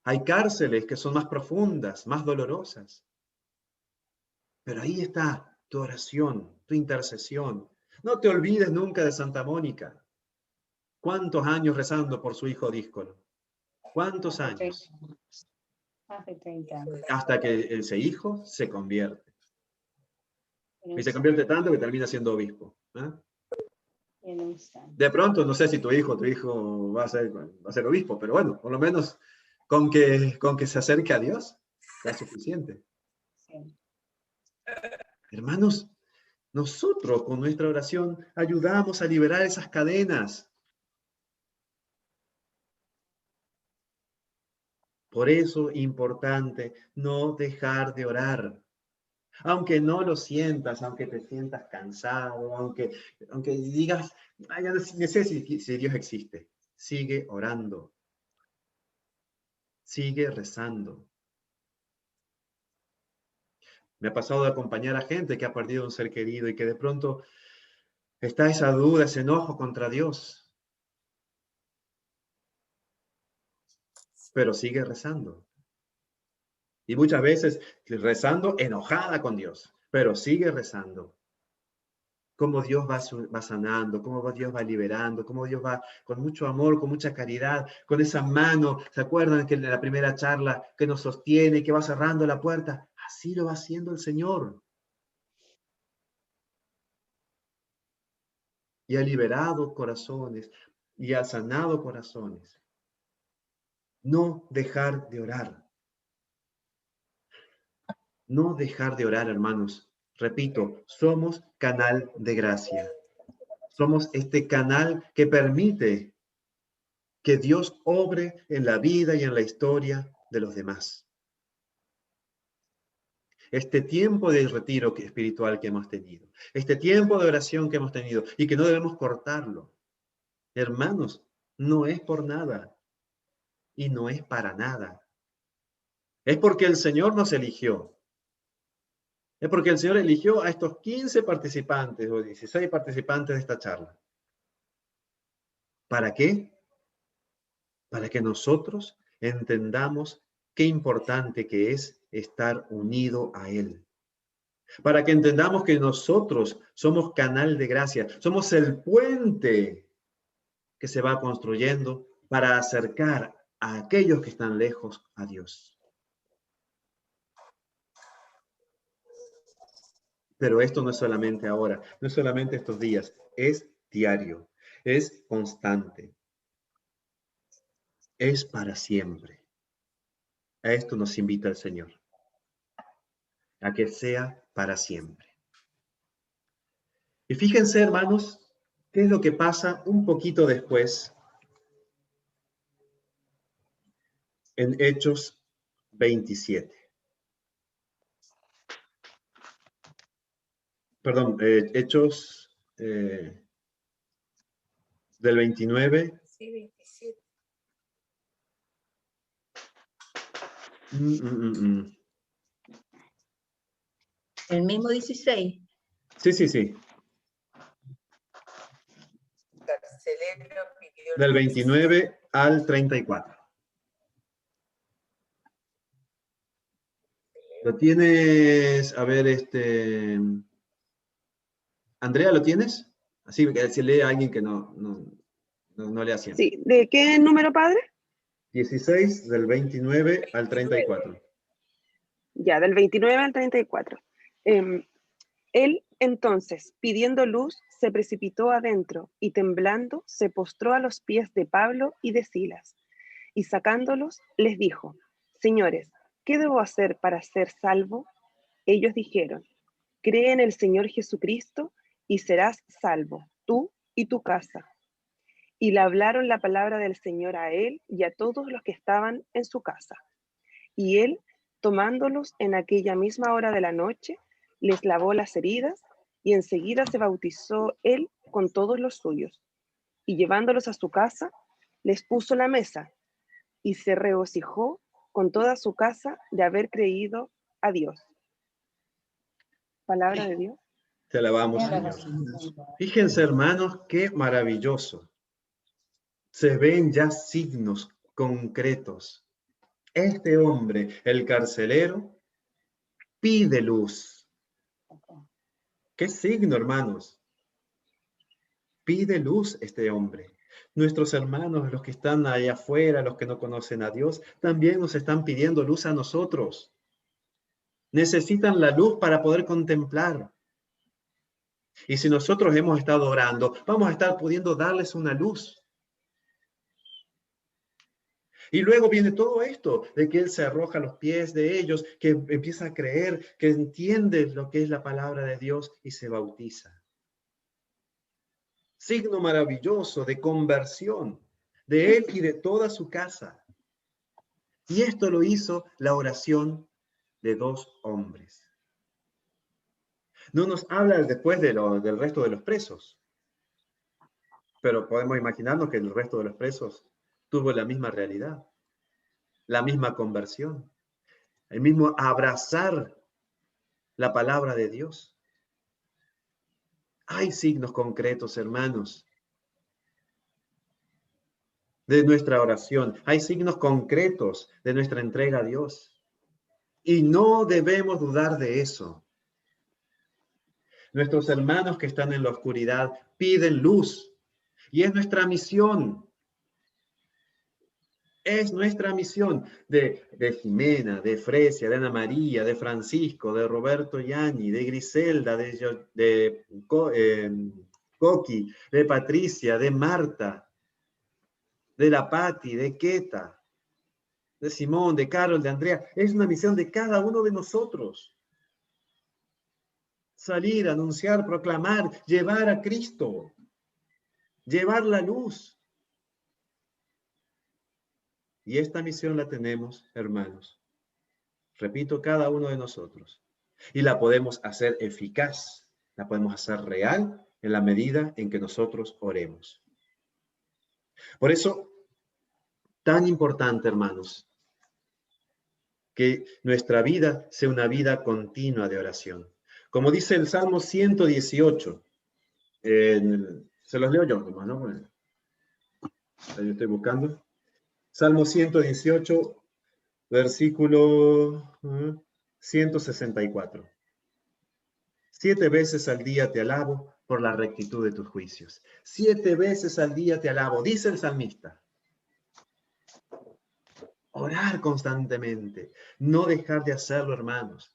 Hay cárceles que son más profundas, más dolorosas. Pero ahí está tu oración, tu intercesión. No te olvides nunca de Santa Mónica. ¿Cuántos años rezando por su hijo díscolo? ¿Cuántos Más de 30 años? años. Más de 30 años. Hasta que ese hijo se convierte. En Y un se santo. convierte tanto que termina siendo obispo. ¿Eh? En un santo. De pronto, no sé si tu hijo va a ser obispo, pero bueno, por lo menos con que se acerque a Dios, está suficiente. Sí. Hermanos, nosotros con nuestra oración ayudamos a liberar esas cadenas. Por eso, importante, no dejar de orar. Aunque no lo sientas, aunque te sientas cansado, aunque digas, "Ay, ya no sé si Dios existe". Sigue orando. Sigue rezando. Me ha pasado de acompañar a gente que ha perdido un ser querido y que de pronto está esa duda, ese enojo contra Dios. Pero sigue rezando. Y muchas veces rezando enojada con Dios, pero sigue rezando. Cómo Dios va sanando, cómo Dios va liberando, cómo Dios va con mucho amor, con mucha caridad, con esa mano. ¿Se acuerdan que en la primera charla que nos sostiene, que va cerrando la puerta? Así lo va haciendo el Señor. Y ha liberado corazones y ha sanado corazones. No dejar de orar. No dejar de orar, hermanos. Repito, somos canal de gracia. Somos este canal que permite que Dios obre en la vida y en la historia de los demás. Este tiempo de retiro espiritual que hemos tenido, este tiempo de oración que hemos tenido y que no debemos cortarlo. Hermanos, no es por nada y no es para nada. Es porque el Señor nos eligió. Es porque el Señor eligió a estos 15 participantes o 16 participantes de esta charla. ¿Para qué? Para que nosotros entendamos qué importante que es estar unido a Él. Para que entendamos que nosotros somos canal de gracia, somos el puente que se va construyendo para acercar a aquellos que están lejos a Dios. Pero esto no es solamente ahora, no es solamente estos días, es diario, es constante, es para siempre. A esto nos invita el Señor, a que sea para siempre. Y fíjense, hermanos, qué es lo que pasa un poquito después en Hechos 27. Perdón, Hechos del 29. Sí, 27. El mismo 16. Sí. Carcelero pidió Del luz. 29 al 34. ¿Lo tienes? A ver, Andrea, ¿lo tienes? Así que si lee a alguien que no lea siempre. Sí, ¿de qué número, padre? 16 del 29 al 34. Ya, del 29 al 34. Él entonces, pidiendo luz, se precipitó adentro y temblando se postró a los pies de Pablo y de Silas. Y sacándolos, les dijo: Señores, ¿qué debo hacer para ser salvo? Ellos dijeron: Cree en el Señor Jesucristo y serás salvo, tú y tu casa. Y le hablaron la palabra del Señor a él y a todos los que estaban en su casa. Y él, tomándolos en aquella misma hora de la noche, les lavó las heridas y enseguida se bautizó él con todos los suyos. Y llevándolos a su casa, les puso la mesa y se regocijó con toda su casa de haber creído a Dios. Palabra de Dios. Te alabamos, Señor. Fíjense, hermanos, qué maravilloso. Se ven ya signos concretos Este hombre, el carcelero, pide luz. ¿Qué signo, hermanos? Pide luz este hombre. Nuestros hermanos, los que están allá afuera, los que no conocen a Dios, también nos están pidiendo luz a nosotros. Necesitan la luz para poder contemplar. Y si nosotros hemos estado orando, vamos a estar pudiendo darles una luz. Y luego viene todo esto, de que Él se arroja a los pies de ellos, que empieza a creer, que entiende lo que es la palabra de Dios y se bautiza. Signo maravilloso de conversión de Él y de toda su casa. Y esto lo hizo la oración de 2 hombres. No nos habla después del resto de los presos, pero podemos imaginarnos que el resto de los presos tuvo la misma realidad, la misma conversión, el mismo abrazar la palabra de Dios. Hay signos concretos, hermanos, de nuestra oración. Hay signos concretos de nuestra entrega a Dios. Y no debemos dudar de eso. Nuestros hermanos que están en la oscuridad piden luz. Y es nuestra misión. Es nuestra misión de Jimena, de Fresia, de Ana María, de Francisco, de Roberto Yani, de Griselda, de Coqui, de Patricia, de Marta, de la Pati, de Queta, de Simón, de Carol, de Andrea. Es una misión de cada uno de nosotros. Salir, anunciar, proclamar, llevar a Cristo, llevar la luz. Y esta misión la tenemos, hermanos. Repito, cada uno de nosotros. Y la podemos hacer eficaz, la podemos hacer real en la medida en que nosotros oremos. Por eso, tan importante, hermanos, que nuestra vida sea una vida continua de oración. Como dice el Salmo 118, se los leo yo, hermano, ¿no? Ahí estoy buscando. Salmo 118, versículo 164. 7 veces al día te alabo por la rectitud de tus juicios. 7 veces al día te alabo, dice el salmista. Orar constantemente, no dejar de hacerlo, hermanos.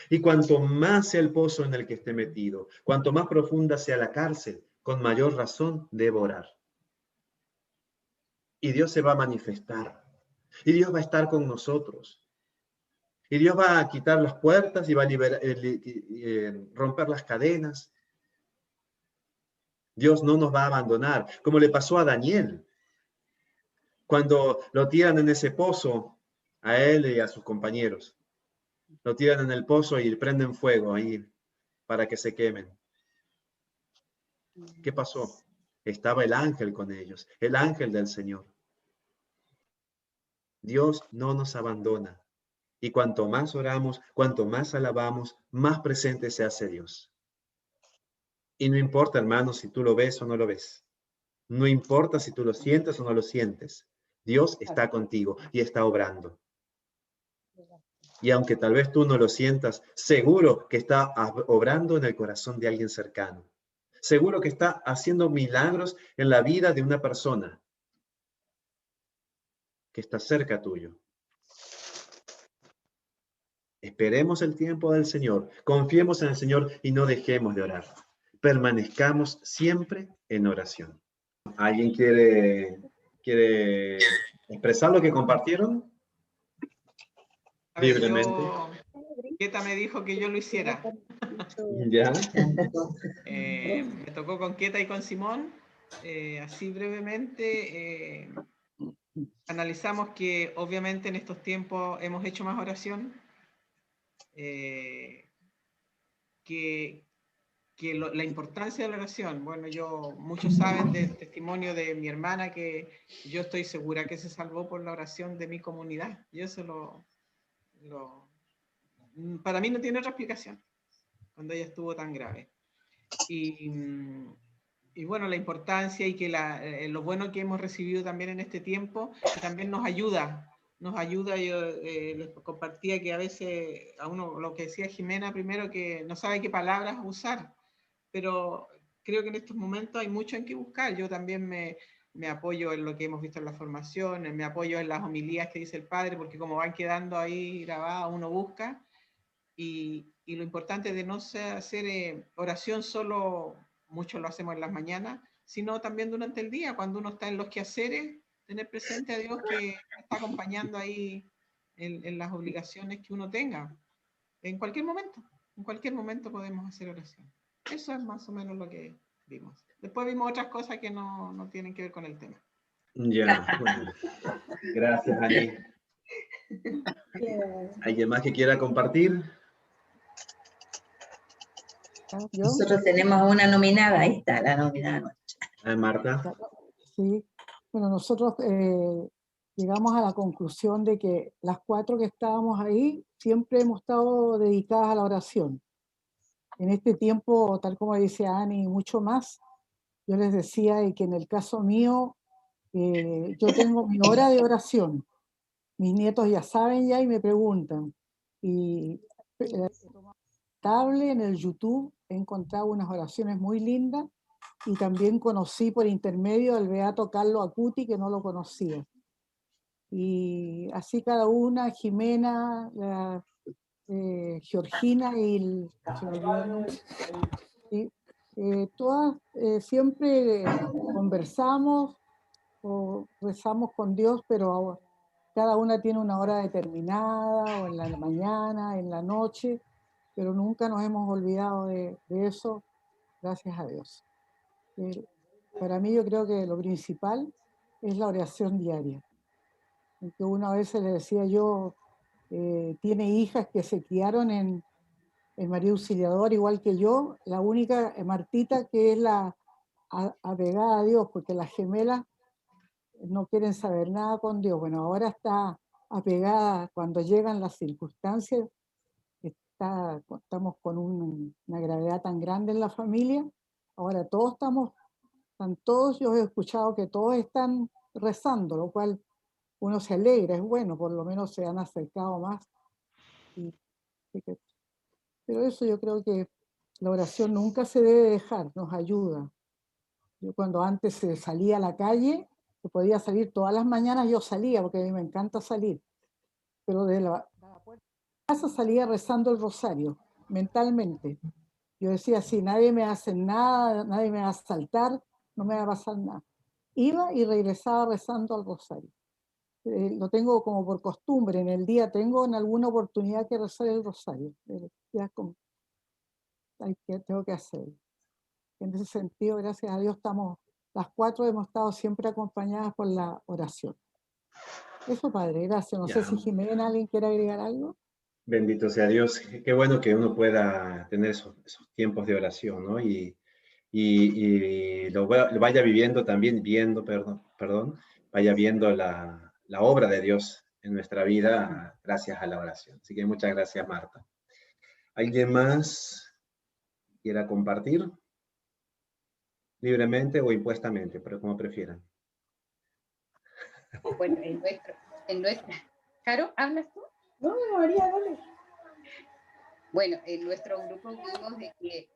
Y cuanto más sea el pozo en el que esté metido, cuanto más profunda sea la cárcel, con mayor razón debo orar. Y Dios se va a manifestar. Y Dios va a estar con nosotros. Y Dios va a quitar las puertas y va a romper las cadenas. Dios no nos va a abandonar, como le pasó a Daniel. Cuando lo tiran en ese pozo, a él y a sus compañeros. Lo tiran en el pozo y prenden fuego ahí para que se quemen. ¿Qué pasó? Estaba el ángel con ellos, el ángel del Señor. Dios no nos abandona. Y cuanto más oramos, cuanto más alabamos, más presente se hace Dios. Y no importa, hermanos, si tú lo ves o no lo ves. No importa si tú lo sientes o no lo sientes. Dios está contigo y está obrando. Y aunque tal vez tú no lo sientas, seguro que está obrando en el corazón de alguien cercano. Seguro que está haciendo milagros en la vida de una persona que está cerca tuyo. Esperemos el tiempo del Señor, confiemos en el Señor y no dejemos de orar. Permanezcamos siempre en oración. ¿Alguien quiere expresar lo que compartieron? Libremente. Queta me dijo que yo lo hiciera. Ya. Me tocó con Queta y con Simón. Así brevemente, analizamos que obviamente en estos tiempos hemos hecho más oración. La importancia de la oración, bueno, muchos saben del testimonio de mi hermana que yo estoy segura que se salvó por la oración de mi comunidad. Yo eso para mí no tiene otra explicación cuando ella estuvo tan grave. Y bueno, la importancia y que lo bueno que hemos recibido también en este tiempo, que también nos ayuda nos ayuda. Yo les compartía que a veces a uno, lo que decía Jimena primero, que no sabe qué palabras usar, pero creo que en estos momentos hay mucho en qué buscar. Yo también me apoyo en lo que hemos visto en la formación, me apoyo en las homilías que dice el Padre, porque como van quedando ahí grabadas, uno busca. Y lo importante de no hacer oración solo, muchos lo hacemos en las mañanas, sino también durante el día, cuando uno está en los quehaceres, tener presente a Dios que está acompañando ahí en las obligaciones que uno tenga. En cualquier momento podemos hacer oración. Eso es más o menos lo que vimos. Después vimos otras cosas que no tienen que ver con el tema. Ya, bueno. Gracias, Ani. ¿Alguien más que quiera compartir? ¿Yo? Nosotros tenemos una nominada, ahí está la nominada. Marta. Sí, bueno, nosotros llegamos a la conclusión de que las 4 que estábamos ahí siempre hemos estado dedicadas a la oración. En este tiempo, tal como dice Ani, mucho más, yo les decía que en el caso mío, yo tengo mi hora de oración. Mis nietos ya saben ya y me preguntan. Y en el YouTube he encontrado unas oraciones muy lindas y también conocí por intermedio al beato Carlo Acuti, que no lo conocía. Y así cada una, Jimena, Georgina y todas siempre conversamos o rezamos con Dios, pero cada una tiene una hora determinada, o en la mañana, en la noche, pero nunca nos hemos olvidado de eso, gracias a Dios. Para mí yo creo que lo principal es la oración diaria. Que una vez le decía yo, tiene hijas que se criaron en María Auxiliadora igual que yo, la única, Martita, que es la apegada a Dios, porque las gemelas no quieren saber nada con Dios. Bueno, ahora está apegada cuando llegan las circunstancias, estamos con una gravedad tan grande en la familia, ahora están todos, yo he escuchado que todos están rezando, lo cual uno se alegra, es bueno, por lo menos se han acercado más. Pero eso yo creo que la oración nunca se debe dejar, nos ayuda. Yo cuando antes salía a la calle, que podía salir todas las mañanas, yo salía, porque a mí me encanta salir, pero de la puerta de la casa salía rezando el rosario, mentalmente. Yo decía, si nadie me hace nada, nadie me va a asaltar, no me va a pasar nada. Iba y regresaba rezando al rosario. Lo tengo como por costumbre, en el día tengo en alguna oportunidad que rezar el rosario. Ya como, tengo que hacer. En ese sentido, gracias a Dios, las 4 hemos estado siempre acompañadas por la oración. Eso, Padre, gracias. No sé si Jimena, ¿alguien quiere agregar algo? Bendito sea Dios. Qué bueno que uno pueda tener esos tiempos de oración, ¿no? Y lo vaya viviendo también, vaya viendo la obra de Dios en nuestra vida gracias a la oración. Así que muchas gracias, Marta. ¿Alguien más quiera compartir? Libremente o impuestamente, pero como prefieran. Bueno, en nuestra... ¿Caro, hablas tú? No, María, dale. Bueno, en nuestro grupo vimos de que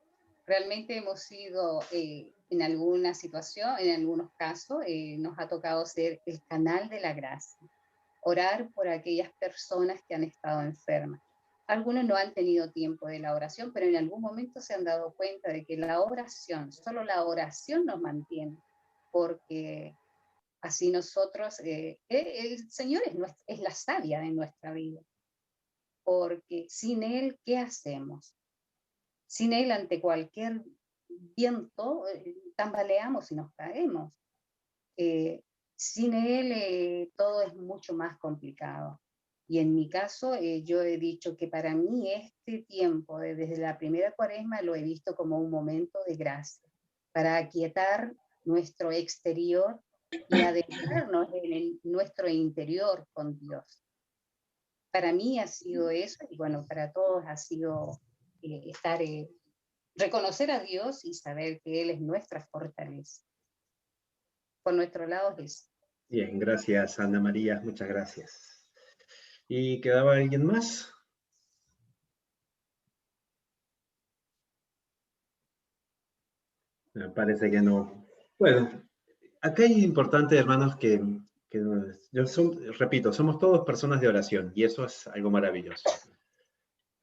realmente hemos sido, en alguna situación, en algunos casos, nos ha tocado ser el canal de la gracia. Orar por aquellas personas que han estado enfermas. Algunos no han tenido tiempo de la oración, pero en algún momento se han dado cuenta de que la oración, solo la oración nos mantiene, porque así nosotros, el Señor es la savia de nuestra vida, porque sin Él, ¿qué hacemos? Sin Él, ante cualquier viento, tambaleamos y nos caemos. Sin Él, todo es mucho más complicado. Y en mi caso, yo he dicho que para mí este tiempo, desde la primera Cuaresma, lo he visto como un momento de gracia, para aquietar nuestro exterior y adentrarnos en nuestro interior con Dios. Para mí ha sido eso, y bueno, para todos ha sido reconocer a Dios y saber que Él es nuestra fortaleza. Por nuestro lado es eso. Bien, gracias, Ana María, muchas gracias. ¿Y quedaba alguien más? Me parece que no. Bueno, acá es importante, hermanos, repito, somos todos personas de oración y eso es algo maravilloso.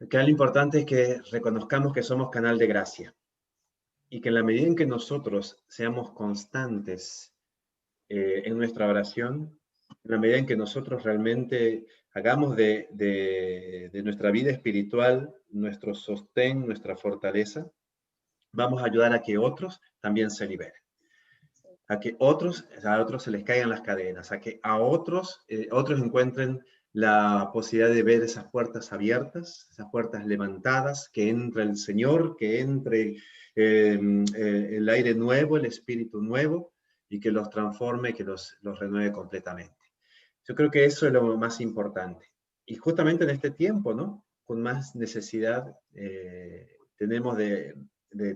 Acá lo importante es que reconozcamos que somos canal de gracia y que en la medida en que nosotros seamos constantes en nuestra oración, en la medida en que nosotros realmente hagamos de nuestra vida espiritual nuestro sostén, nuestra fortaleza, vamos a ayudar a que otros también se liberen. A que a otros se les caigan las cadenas, a que a otros encuentren la posibilidad de ver esas puertas abiertas, esas puertas levantadas, que entre el Señor, que entre el aire nuevo, el espíritu nuevo, y que los transforme, que los renueve completamente. Yo creo que eso es lo más importante. Y justamente en este tiempo, ¿no? Con más necesidad tenemos de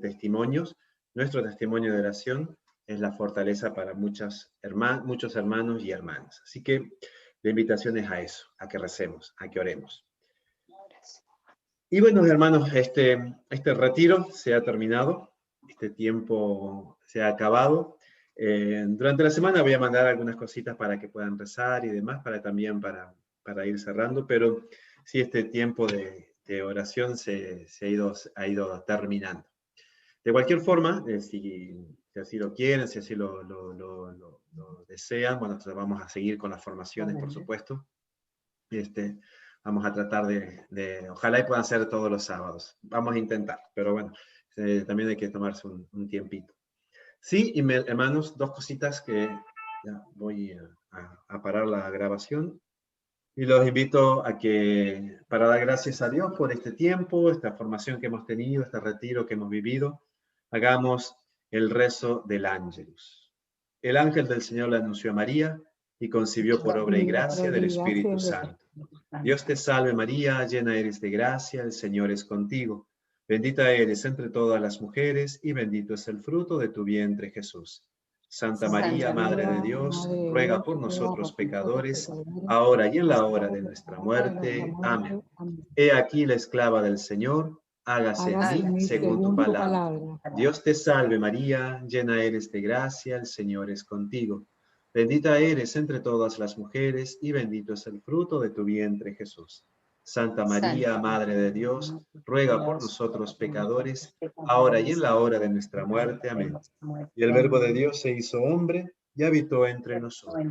testimonios. Nuestro testimonio de oración es la fortaleza para muchos hermanos y hermanas. Así que la invitación es a eso, a que recemos, a que oremos. Y bueno, hermanos, este retiro se ha terminado, este tiempo se ha acabado. Durante la semana voy a mandar algunas cositas para que puedan rezar y demás, para ir cerrando, pero sí, este tiempo de oración se ha ido terminando. De cualquier forma, si así lo quieren, si así lo desean, bueno, entonces vamos a seguir con las formaciones, por supuesto. Vamos a tratar ojalá y puedan ser todos los sábados. Vamos a intentar, pero bueno, también hay que tomarse un tiempito. Sí, y hermanos, dos cositas que ya voy a parar la grabación. Y los invito a que, para dar gracias a Dios por este tiempo, esta formación que hemos tenido, este retiro que hemos vivido, hagamos el rezo del Ángelus. El ángel del Señor le anunció a María y concibió por obra y gracia del Espíritu Santo. Dios te salve María, llena eres de gracia, el Señor es contigo. Bendita eres entre todas las mujeres y bendito es el fruto de tu vientre Jesús. Santa María, Madre de Dios, ruega por nosotros pecadores, ahora y en la hora de nuestra muerte. Amén. He aquí la esclava del Señor, hágase en mí según tu palabra. Dios te salve María, llena eres de gracia, el Señor es contigo. Bendita eres entre todas las mujeres y bendito es el fruto de tu vientre Jesús. Santa María, Madre de Dios, ruega por nosotros pecadores, ahora y en la hora de nuestra muerte. Amén. Y el Verbo de Dios se hizo hombre y habitó entre nosotros.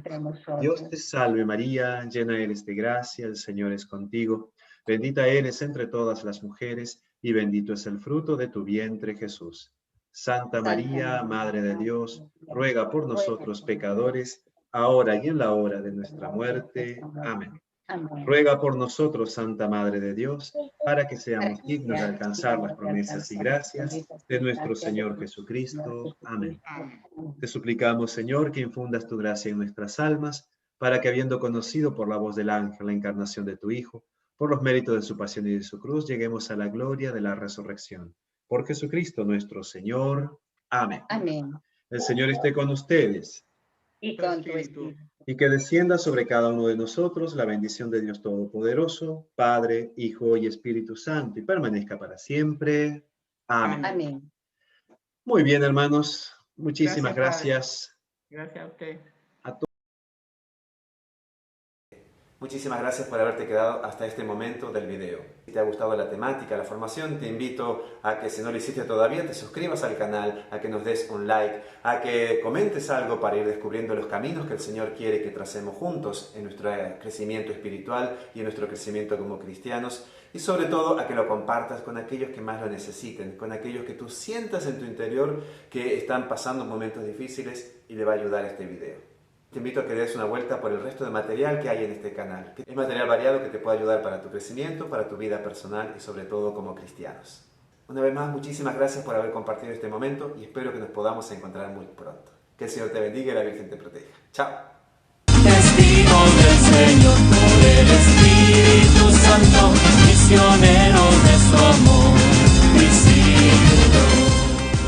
Dios te salve María, llena eres de gracia, el Señor es contigo. Bendita eres entre todas las mujeres y bendito es el fruto de tu vientre Jesús. Santa María, Madre de Dios, ruega por nosotros pecadores, ahora y en la hora de nuestra muerte. Amén. Ruega por nosotros, Santa Madre de Dios, para que seamos dignos de alcanzar las promesas y gracias de nuestro Señor Jesucristo. Amén. Te suplicamos, Señor, que infundas tu gracia en nuestras almas, para que, habiendo conocido por la voz del ángel la encarnación de tu Hijo, por los méritos de su pasión y de su cruz, lleguemos a la gloria de la resurrección. Por Jesucristo nuestro Señor. Amén. Amén. El Señor esté con ustedes. Y con tu espíritu. Y que descienda sobre cada uno de nosotros la bendición de Dios Todopoderoso, Padre, Hijo y Espíritu Santo, y permanezca para siempre. Amén. Amén. Muy bien, hermanos. Muchísimas gracias. Gracias a usted. Muchísimas gracias por haberte quedado hasta este momento del video. Si te ha gustado la temática, la formación, te invito a que, si no lo hiciste todavía, te suscribas al canal, a que nos des un like, a que comentes algo para ir descubriendo los caminos que el Señor quiere que tracemos juntos en nuestro crecimiento espiritual y en nuestro crecimiento como cristianos, y sobre todo a que lo compartas con aquellos que más lo necesiten, con aquellos que tú sientas en tu interior que están pasando momentos difíciles y le va a ayudar este video. Te invito a que des una vuelta por el resto de material que hay en este canal. Es material variado que te puede ayudar para tu crecimiento, para tu vida personal y sobre todo como cristianos. Una vez más, muchísimas gracias por haber compartido este momento y espero que nos podamos encontrar muy pronto. Que el Señor te bendiga y la Virgen te proteja. ¡Chao! Testigo del Señor por el Espíritu Santo, misionero de su amor.